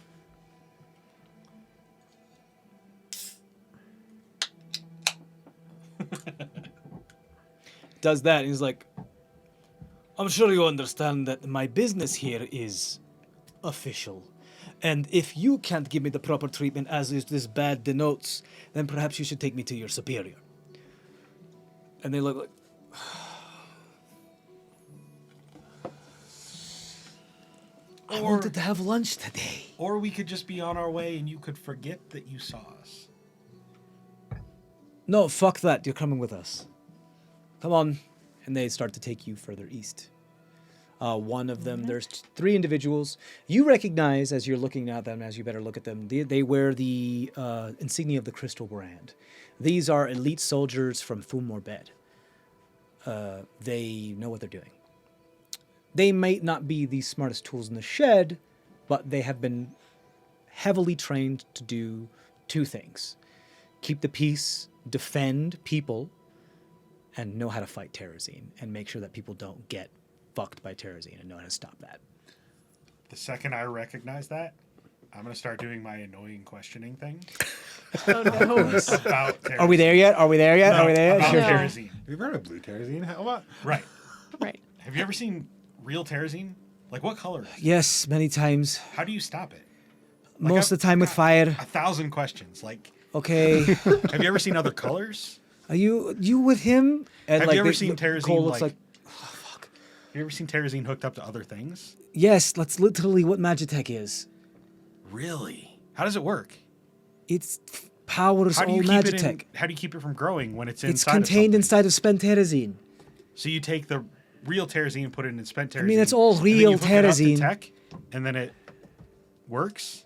does that, and he's like, I'm sure you understand that my business here is official. And if you can't give me the proper treatment as is this bad denotes, then perhaps you should take me to your superior. And they look like, I wanted to have lunch today. Or we could just be on our way and you could forget that you saw us. No, fuck that. You're coming with us. Come on. And they start to take you further east. One of them, there's three individuals. You recognize, as you're looking at them, as you better look at them, they wear the insignia of the Crystal Brand. These are elite soldiers from Thumor Bed. They know what they're doing. They might not be the smartest tools in the shed, but they have been heavily trained to do two things. Keep the peace, defend people, and know how to fight Terrazine, and make sure that people don't get fucked by Terrazine and know how to stop that. The second I recognize that, I'm going to start doing my annoying questioning thing. Oh no. About Are we there yet? Are we there yet? No, Are we there yet? about Sure. No. Terrazine. Have you ever heard of blue Terrazine? How about? Right. Right. Have you ever seen real Terrazine? Like, what color is it? Yes, many times. How do you stop it? Most of the time with I've fire. 1,000 questions. Like, Okay. have you ever seen other colors? Are you with him? And Have you ever seen Terrazine, Cole looks like- like, Have you ever seen Terrazine hooked up to other things? yes, that's literally what Magitech is. Really? How does it work? It powers How do all you keep it in, Magitech. how do you keep it from growing when it's inside It's of contained something? inside of spent Terrazine. So you take the real Terrazine and put it in spent Terrazine. I mean, it's all and then real you hook it up to Terrazine. tech, and then it works?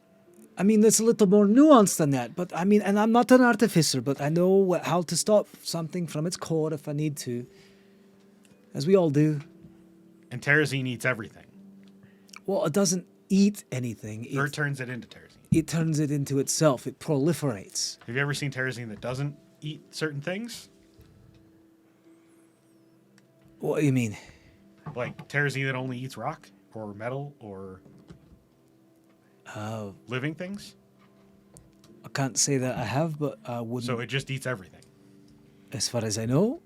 I mean, it's a little more nuanced than that. But I mean, and I'm not an artificer, but I know how to stop something from its core if I need to. As we all do. And Terrazine eats everything. Well, it doesn't eat anything. Or it turns it into Terrazine. It turns it into itself. It proliferates. Have you ever seen Terrazine that doesn't eat certain things? What do you mean? Like Terrazine that only eats rock or metal or living things? I can't say that I have, but I wouldn't. So it just eats everything. As far as I know,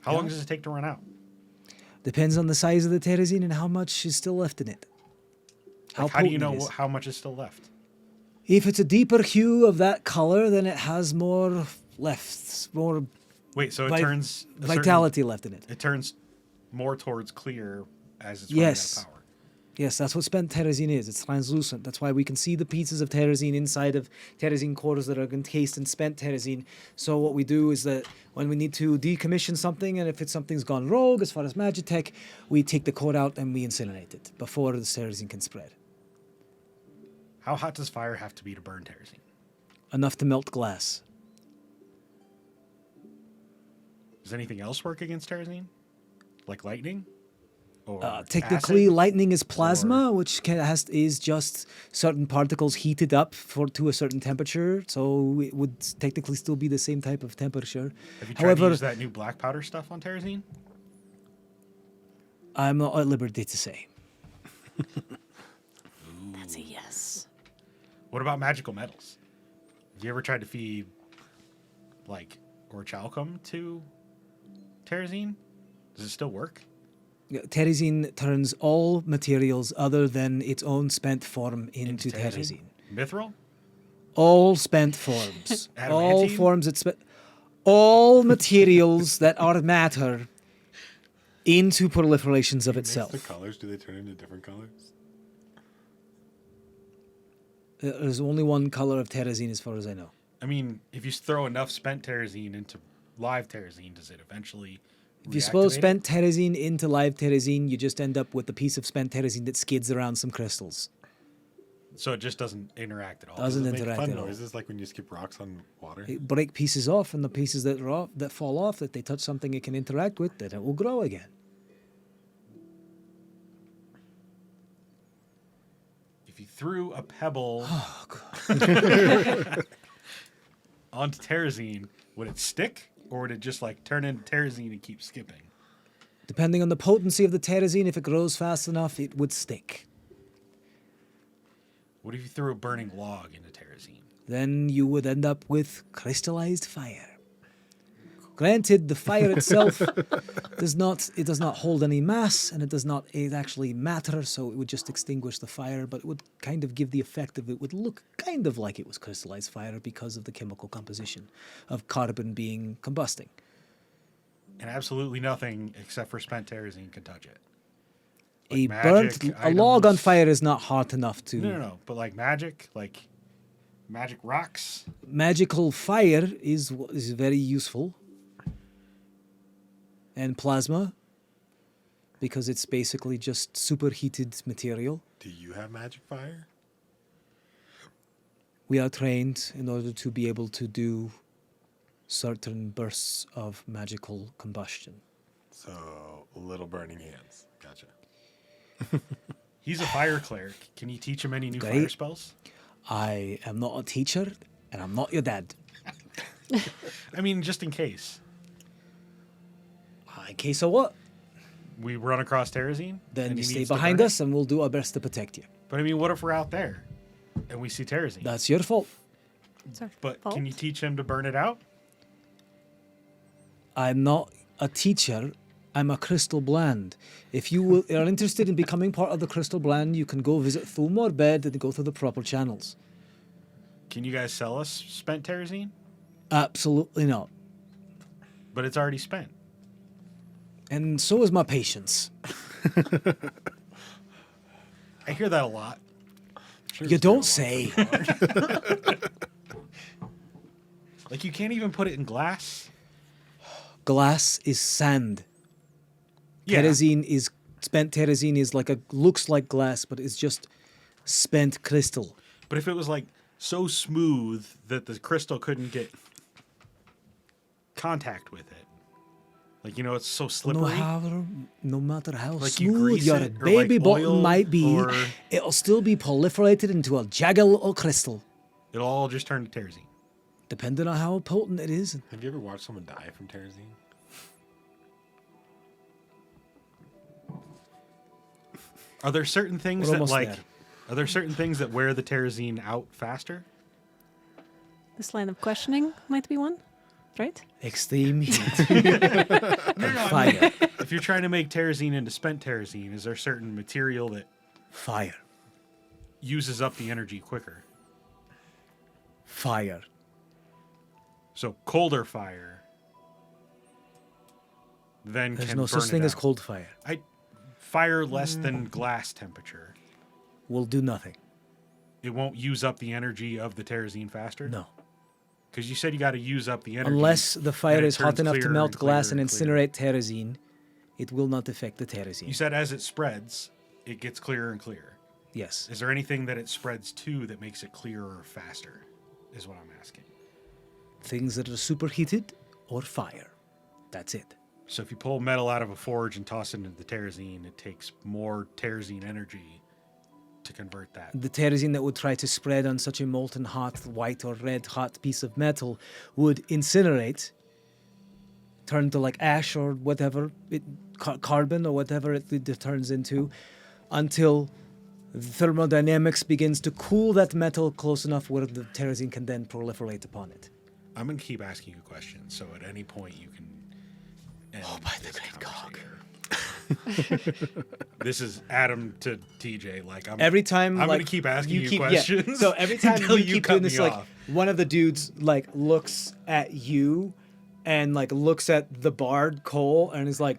How long does it take to run out? depends on the size of the Terrazine and how much is still left in it. Like, how do you potent it know is. how much is still left? If it's a deeper hue of that color, then it has more left, more Wait, so it vi- turns a certain- vitality left in it. it turns more towards clear as it's Yes. running out of power. Yes, that's what spent Terrazine is. It's translucent. That's why we can see the pieces of Terrazine inside of Terrazine cores that are encased in spent Terrazine. So what we do is that when we need to decommission something, and if something's gone rogue as far as Magitech, we take the core out and we incinerate it before the Terrazine can spread. How hot does fire have to be to burn Terrazine? Enough to melt glass. Does anything else work against Terrazine? Like lightning? Or Technically, acid? lightning is plasma, which is just certain particles heated up to a certain temperature. So it would technically still be the same type of temperature. Have you tried to use that new black powder stuff on Terrazine? I'm not at liberty to say. That's a yes. What about magical metals? Have you ever tried to feed, like, orichalcum to Terrazine? Does it still work? Terrazine turns all materials other than its own spent form into Terrazine. Mithril? All spent forms. all Adamantine? forms that all materials that are matter into proliferations of Mix itself. the colors, do they turn into different colors? There's only one color of Terrazine as far as I know. I mean, if you throw enough spent Terrazine into live Terrazine, does it eventually If you suppose reactivate it? spent terrazine into live terrazine, you just end up with a piece of spent terrazine that skids around some crystals. So it just doesn't interact at all. Doesn't Does it make interact fun at all. noises like when you skip rocks on water? It break pieces off, and the pieces that are off, that fall off, that they touch something it can interact with, then it will grow again. If you threw a pebble Oh, God. onto terrazine, would it stick, or would it just like turn into terrazine and keep skipping? Depending on the potency of the terrazine, if it grows fast enough, it would stick. What if you threw a burning log into terrazine? Then you would end up with crystallized fire. Granted, the fire itself does not hold any mass, and it does not actually matter, so it would just extinguish the fire, but it would kind of give the effect of it would look kind of like it was crystallized fire because of the chemical composition of carbon being combusting. And absolutely nothing except for spent terrazine can touch it. A Like burnt magic a log on items. fire is not hot enough to No. But like magic rocks. magical fire is very useful. And plasma, because it's basically just superheated material. Do you have magic fire? We are trained in order to be able to do certain bursts of magical combustion. So, little burning hands. Gotcha. He's a fire cleric. Can you teach him any new fire Great. spells? I am not a teacher, and I'm not your dad. I mean, just in case. In case of what? We run across terrazine. Then and you he stay needs to behind burn it? us, and we'll do our best to protect you. But I mean, what if we're out there and we see terrazine? That's your fault. It's our But fault. can you teach him to burn it out? I'm not a teacher. I'm a crystal blend. If you are interested in becoming part of the crystal blend, you can go visit Thulmor Bed and go through the proper channels. Can you guys sell us spent terrazine? Absolutely not. But it's already spent. And so is my patience. I hear that a lot. Sure You it's been a don't while. say. Like you can't even put it in glass. Glass is sand. Yeah. Terrazine is spent terrazine is looks like glass, but it's just spent crystal. But if it was like so smooth that the crystal couldn't get contact with it, like it's so slippery. No matter how Like you smooth grease your it, or baby like bottom oil, might be, or- it'll still be proliferated into a jagged little crystal, It'll all just turn to terrazine. depending on how potent it is. Have you ever watched someone die from terrazine? Are there certain things We're that almost like? there. Are there certain things that wear the terrazine out faster? This line of questioning might be one, right? Extreme heat and fire. If you're trying to make terrazine into spent terrazine, is there certain material that Fire. uses up the energy quicker? Fire. So colder fire, then There's can no burn such it thing as out. cold fire. Fire less than glass temperature. Will do nothing. It won't use up the energy of the terrazine faster. No. Because you said you got to use up the energy. Unless the fire and it is hot turns enough to clearer melt and glass clearer and clearer. incinerate terrazine, it will not affect the You terrazine. said as it spreads, it gets clearer and clearer. Yes. Is there anything that it spreads to that makes it clearer or faster? Is what I'm asking. Things that are superheated or fire. That's it. So if you pull metal out of a forge and toss it into the terrazine, it takes more terrazine energy to convert that. The terrazine that would try to spread on such a molten hot white or red hot piece of metal would incinerate, turn to like ash or whatever, carbon or whatever it turns into, until thermodynamics begins to cool that metal close enough where the terrazine can then proliferate upon it. I'm going to keep asking you questions, so at any point you can end by the this great conversation. This is Adam to TJ. Like Every time, I'm like, going to keep asking you yeah. questions. So every time until you keep cut doing this, me like off. one of the dudes like looks at you, and like looks at the bard Cole, and is like,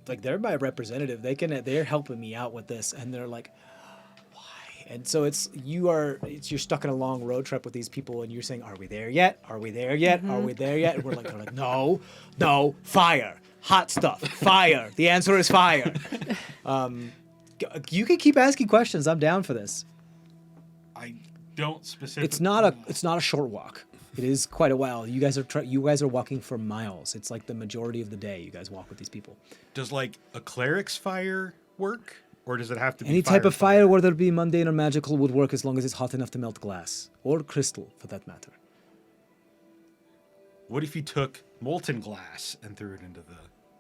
like they're my representative. They're helping me out with this, and they're like, why And so you're stuck in a long road trip with these people, and you're saying, "Are we there yet? Are we there yet? Are we there yet?" And they're like, "No, fire, hot stuff, fire. The answer is fire." You can keep asking questions. I'm down for this. I don't specifically. It's not a short walk. It is quite a while. You guys are walking for miles. It's like the majority of the day you guys walk with these people. Does like a cleric's fire work, or does it have to be Any type of fire, whether it be mundane or magical, would work as long as it's hot enough to melt glass or crystal, for that matter. What if you took molten glass and threw it into the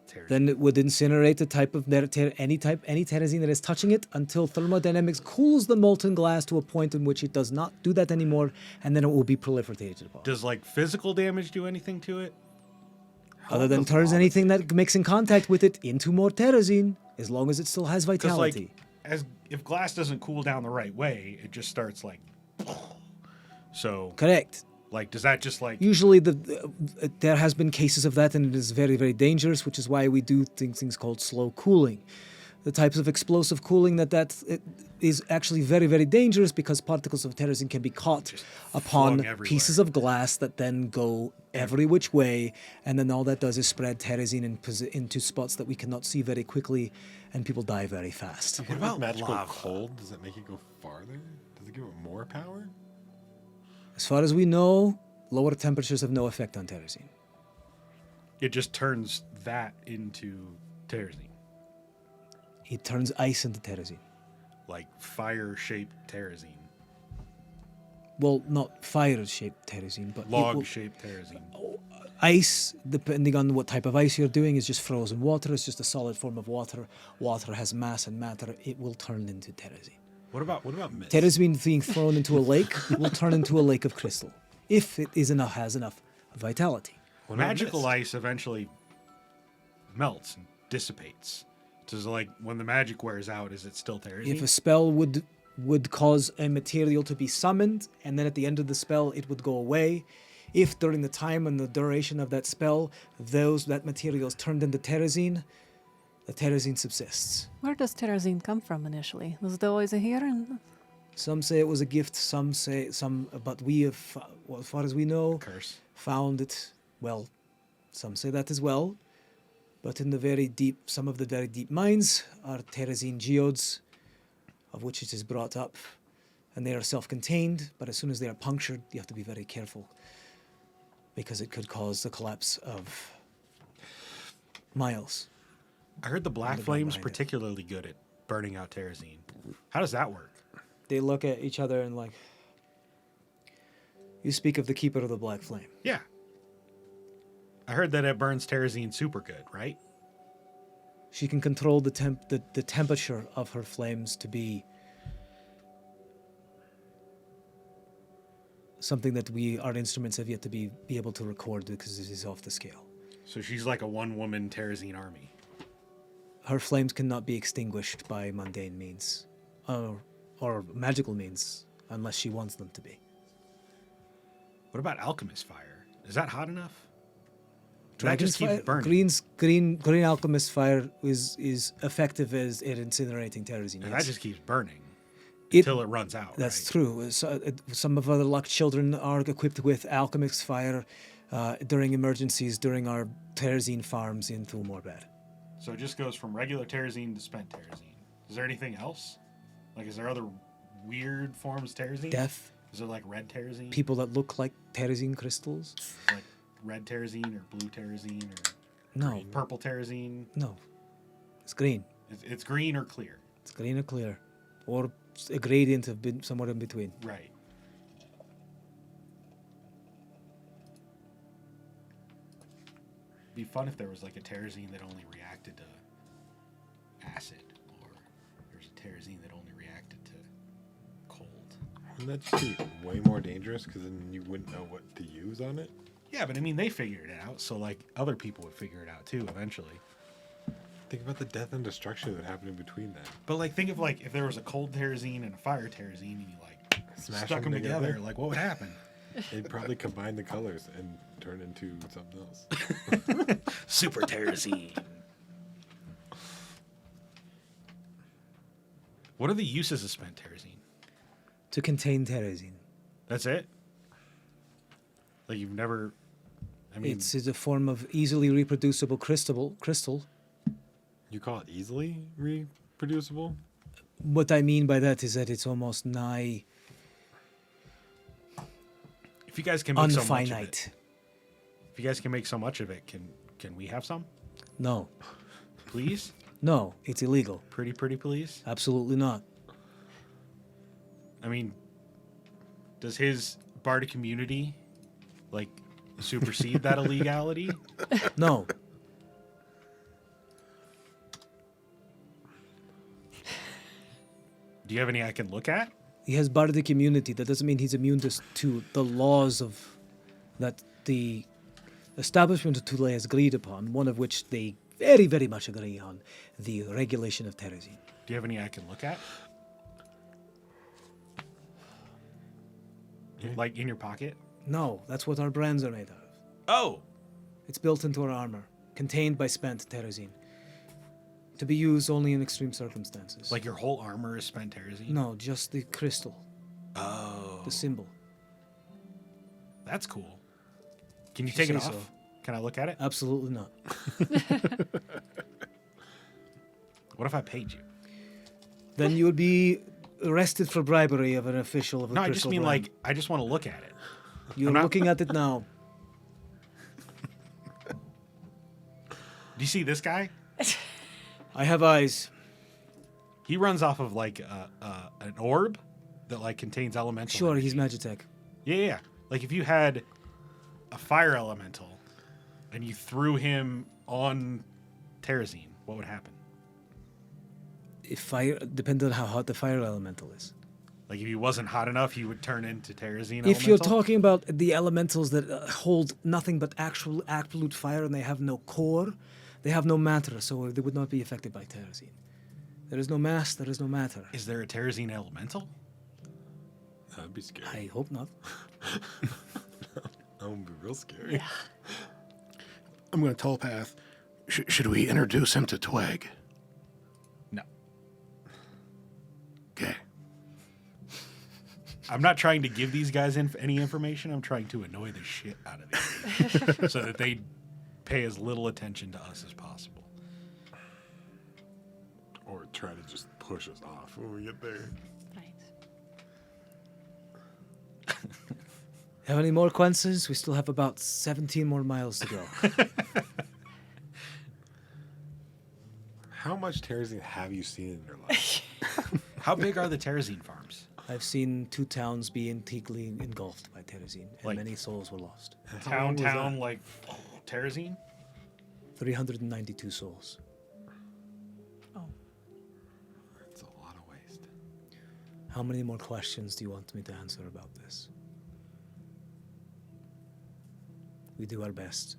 terrazine? Then it would incinerate the type of any terrazine that is touching it until thermodynamics cools the molten glass to a point in which it does not do that anymore, and then it will be proliferated upon. Does like physical damage do anything to it? Other than turns anything that makes in contact with it into more terrazine, as long as it still has vitality. Like, if glass doesn't cool down the right way, it just starts like. So. Correct. Like, does that just like... Usually there has been cases of that, and it is very, very dangerous, which is why we do things called slow cooling. The types of explosive cooling that is actually very, very dangerous, because particles of terrazine can be caught upon pieces of glass that then go every which way, and then all that does is spread terrazine into spots that we cannot see very quickly, and people die very fast. What about magical cold? Does that make it go farther? Does it give it more power? As far as we know, lower temperatures have no effect on terrazine. It just turns that into terrazine. It turns ice into terrazine. Like fire-shaped terrazine. Well, not fire-shaped terrazine, but... Log-shaped terrazine. Ice, depending on what type of ice you're doing, is just frozen water. It's just a solid form of water. Water has mass and matter. It will turn into terrazine. What about mist? Terrazine being thrown into a lake will turn into a lake of crystal, if it has enough vitality. Magical ice eventually melts and dissipates. Does like when the magic wears out, is it still terrazine? If a spell would cause a material to be summoned, and then at the end of the spell it would go away, if during the time and the duration of that spell that material is turned into terrazine, the terrazine subsists. Where does terrazine come from initially? Was it always here? Some say it was a gift, but we have, well, as far as we know, Curse. found it. Well, some say that as well. But in some of the very deep mines are terrazine geodes, of which it is brought up, and they are self-contained. But as soon as they are punctured, you have to be very careful, because it could cause the collapse of miles. I heard the Black Flame's particularly good at burning out terrazine. How does that work? They look at each other and like, you speak of the Keeper of the Black Flame. Yeah. I heard that it burns terrazine super good, right? She can control the temperature of her flames to be something that our instruments have yet to be able to record, because it is off the scale. So she's like a one-woman terrazine army. Her flames cannot be extinguished by mundane means, or magical means, unless she wants them to be. What about alchemist fire? Is that hot enough? Dragon's fire, green alchemist fire is effective as it incinerating terrazine. And that just keeps burning until it runs out. That's right? true. Some of our Lahg children are equipped with alchemist fire during emergencies during our terrazine farms in Thulmorbad. So it just goes from regular terrazine to spent terrazine. Is there anything else? Like, is there other weird forms of terrazine? Death. Is there like red terrazine? People that look like terrazine crystals. Like red terrazine or blue terrazine or No. purple terrazine? No. It's green. It's green or clear? It's green or clear. Or a gradient of somewhere in between. Right. It'd be fun if there was like a terrazine that only reacted to acid, or there's a terrazine that only reacted to cold. Wouldn't that just be way more dangerous, because then you wouldn't know what to use on it? Yeah, but I mean, they figured it out, so like other people would figure it out too eventually. Think about the death and destruction that happened in between that. But like, think of like if there was a cold terrazine and a fire terrazine, and you like Smash stuck them them together, together. like what would happen? They'd probably combine the colors and turn into something else. Super terrazine. What are the uses of spent terrazine? To contain terrazine. That's it? Like you've never... I mean, It's a form of easily reproducible crystal. You call it easily reproducible? What I mean by that is that it's almost nigh if you guys can make so much of it, unfinite. if you guys can make so much of it, can we have some? No. Please? No, it's illegal. Pretty please? Absolutely not. I mean, does his bardic community, like, supersede that illegality? No. Do you have any I can look at? He has bardic immunity. That doesn't mean he's immune to the laws of that the establishment of Tule has agreed upon, one of which they very, very much agree on, the regulation of terrazine. Do you have any I can look at? Like in your pocket? No, that's what our brands are made of. Oh! It's built into our armor, contained by spent terrazine, to be used only in extreme circumstances. Like your whole armor is spent terrazine? No, just the crystal, Oh. the symbol. That's cool. Can you If take you it say off? so. Can I look at it? Absolutely not. What if I paid you? Then you would be arrested for bribery of an official of a No, I crystal just mean brand. like, I just want to look at it. You're I'm not- looking at it now. Do you see this guy? I have eyes. He runs off of like an orb that like contains elemental. Sure, energy. he's Magitech. Yeah. Like if you had a fire elemental and you threw him on terrazine, what would happen? If fire depends on how hot the fire elemental is. Like if he wasn't hot enough, he would turn into terrazine. If you're elemental? talking about the elementals that hold nothing but actual absolute fire and they have no core, they have no matter, so they would not be affected by terrazine. There is no mass, there is no matter. Is there a terrazine elemental? That'd be scary. I hope not. That would be real scary. I'm going to telepath. Should we introduce him to Tweg? No. Okay. I'm not trying to give these guys any information. I'm trying to annoy the shit out of them so that they pay as little attention to us as possible. Or try to just push us off when we get there. Right. Have any more questions? We still have about 17 more miles to go. How much terrazine have you seen in your life? How big are the terrazine farms? I've seen 2 towns be integally engulfed by terrazine, and Like- many souls were lost. How long was Town, that? like terrazine? 392 souls. Oh. That's a lot of waste. How many more questions do you want me to answer about this? We do our best.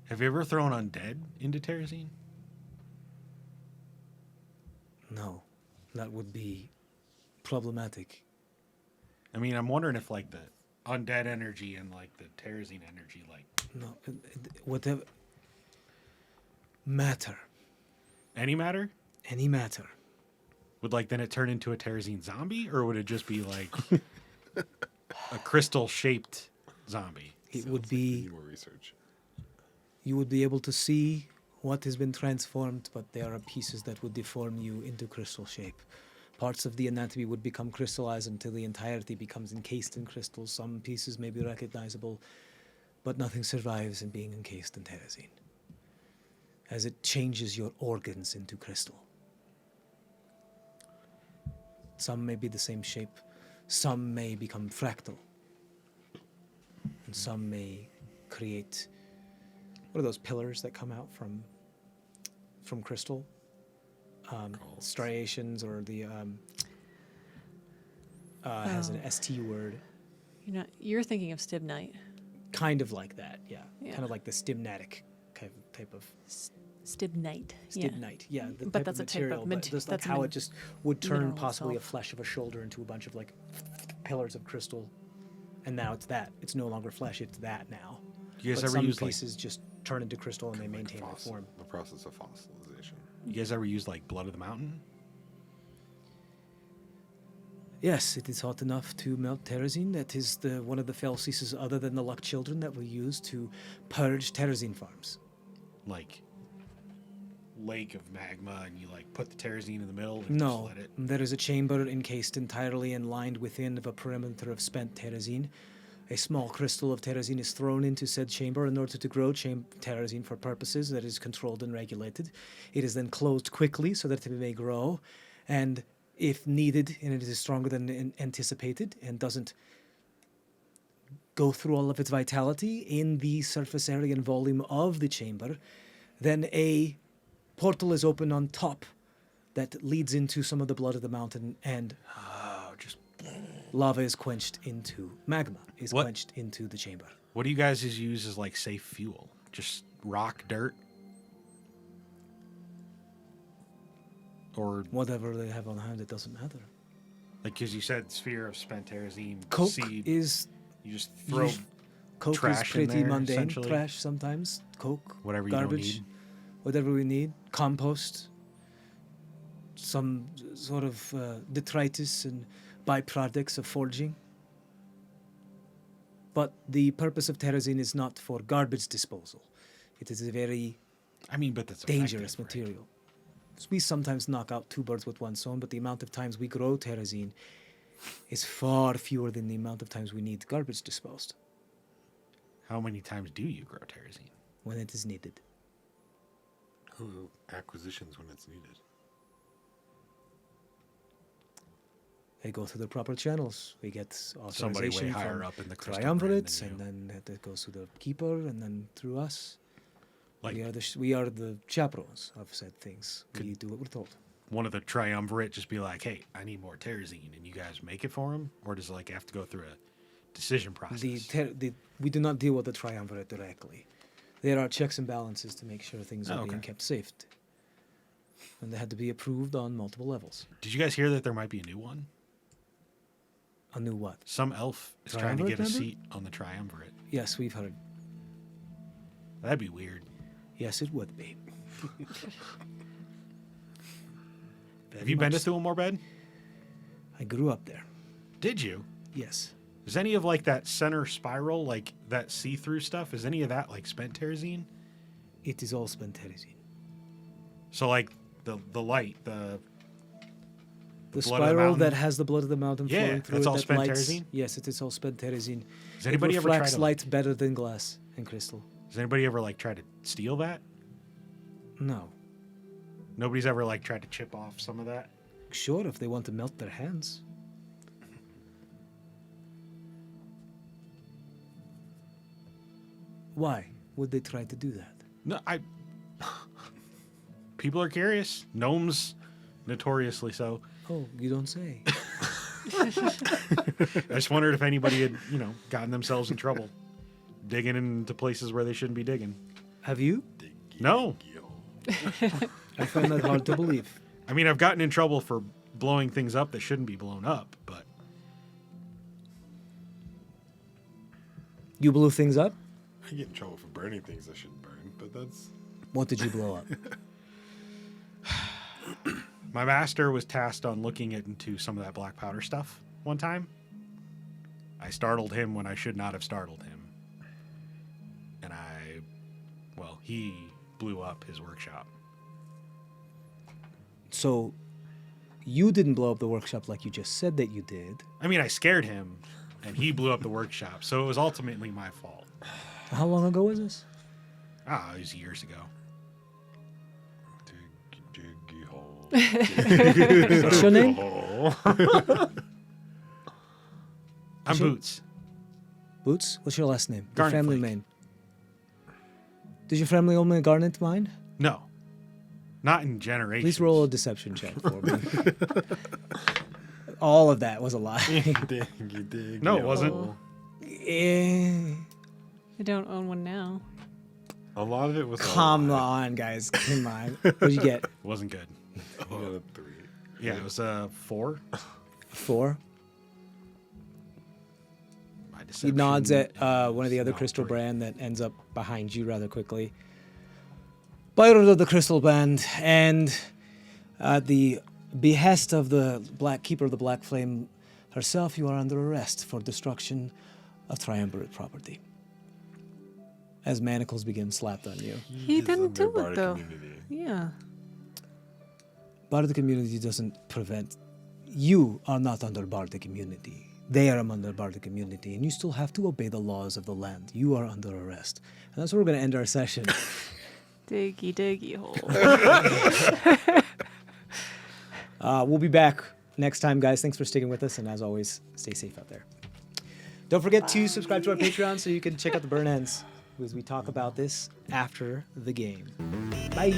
Have you ever thrown undead into terrazine? No, that would be problematic. I mean, I'm wondering if like the undead energy and like the terrazine energy, like No, whatever. Matter. any matter, Any matter. would like then it turn into a terrazine zombie, or would it just be like a crystal shaped zombie? It would Sounds like we be, need more research. you would be able to see what has been transformed, but there are pieces that would deform you into crystal shape. Parts of the anatomy would become crystallized until the entirety becomes encased in crystals. Some pieces may be recognizable, but nothing survives in being encased in terrazine, as it changes your organs into crystal. Some may be the same shape, some may become fractal, and some may create, what are those pillars that come out from crystal? Striations, or the has an ST word, You're thinking of Stibnite. kind of like that, yeah. Yeah. Kind of like the stimnatic type of Stibnite. stibnite, yeah. The But type that's of a type of material, but just like that's a how it just would turn mineral possibly itself. a flesh of a shoulder into a bunch of like pillars of crystal, and now it's that. It's no longer flesh; it's that now. Do you guys But ever some use like pieces just turn into crystal and they maintain their Fossil- form. The process of fossilization. you guys ever use like blood of the mountain? Yes, it is hot enough to melt terrazine. That is one of the fell ceases other than the luck children that we use to purge terrazine farms. Like lake of magma, and you like put the terrazine in the middle and just No, let it. there is a chamber encased entirely and lined within of a perimeter of spent terrazine. A small crystal of terrazine is thrown into said chamber in order to grow terrazine for purposes that is controlled and regulated. It is then closed quickly so that it may grow, and if needed, and it is stronger than anticipated and doesn't go through all of its vitality in the surface area and volume of the chamber, then a portal is opened on top that leads into some of the blood of the mountain, and Just lava is quenched into magma, is What? quenched into the chamber. what do you guys use as like safe fuel? Just rock, dirt, or Whatever they have on hand, it doesn't matter. like because you said sphere of spent terrazine Coke seed. is You just throw Coke trash is in pretty there, mundane. essentially. Trash sometimes. Coke, whatever you garbage, don't need. whatever we need. Compost, some sort of detritus and byproducts of forging. But the purpose of terrazine is not for garbage disposal. It is a very I mean, but that's dangerous effective, right? material. We sometimes knock out 2 birds with 1 stone, but the amount of times we grow terrazine is far fewer than the amount of times we need garbage disposed How many times do you grow terrazine? when it is needed. Who acquisitions when it's needed? They go through the proper channels. We get Somebody way authorization higher from up in the crystal brand triumvirates, than and you. then that goes to the keeper, and then through us. Like We are the chaperones of said things. We do what we're told. one of the triumvirate just be like, "Hey, I need more terrazine," and you guys make it for him, or does it like have to go through a decision process? We do not deal with the triumvirate directly. There are checks and balances to make sure things are being okay. kept safe. And they had to be approved on multiple levels. Did you guys hear that there might be a new one? A new what? Some elf is trying to Triumvirate get a member? seat on the triumvirate. Yes, we've heard. That'd be weird. Yes, it would be. Have you been to Thulmorbed? I grew up there. Did you? Yes. Is any of like that center spiral, like that see-through stuff, is any of that like spent terrazine? It is all spent terrazine. So like the light, the The blood of the spiral mountain? that has the blood of the mountain Yeah, flowing through that's it all that spent lights. terrazine? Yes, it is all spent terrazine. Does anybody it ever try reflects to light better than glass and crystal. Does anybody ever like try to steal that? No. Nobody's ever like tried to chip off some of that? Sure, if they want to melt their hands. Why would they try to do that? No, people are curious. Gnomes notoriously so. Oh, you don't say. I just wondered if anybody had, gotten themselves in trouble digging into places where they shouldn't be digging. Have you? No. I find that hard to believe. I mean, I've gotten in trouble for blowing things up that shouldn't be blown up, but You blew things up? I get in trouble for burning things I shouldn't burn, but that's What did you blow up? my master was tasked on looking into some of that black powder stuff one time. I startled him when I should not have startled him. And he blew up his workshop. So, you didn't blow up the workshop like you just said that you did. I mean, I scared him, and he blew up the workshop, so it was ultimately my fault. How long ago was this? It was years ago. diggy hole. What's your name? I'm Sure. Boots. Boots? What's your last name? Your Garnet family Flake. name. Did your family own a garnet mine? No. Not in generations. Please roll a deception check for me. All of that was a lie. diggy No, it wasn't. hole. Eh, I don't own one now. A lot of it was. Come on, guys. Come on. What'd you get? It wasn't good. I got a 3. Yeah, it was 4. 4? My He deception nods at one of the other No, crystal 3. brand that ends up behind you rather quickly. By order of the crystal band, and at the behest of the Black Keeper of the Black Flame, herself, you are under arrest for destruction of triumvirate property. As manacles begin slapped on you. He is didn't do under it though. Bardic immunity. Yeah. Bardic immunity doesn't prevent... You are not under Bardic immunity. They are under Bardic immunity, and you still have to obey the laws of the land. You are under arrest. And that's where we're going to end our session. Diggy hole. We'll be back next time, guys. Thanks for sticking with us, and as always, stay safe out there. Don't forget to subscribe to our Patreon so you can check out the burn ends as we talk about this after the game. Bye.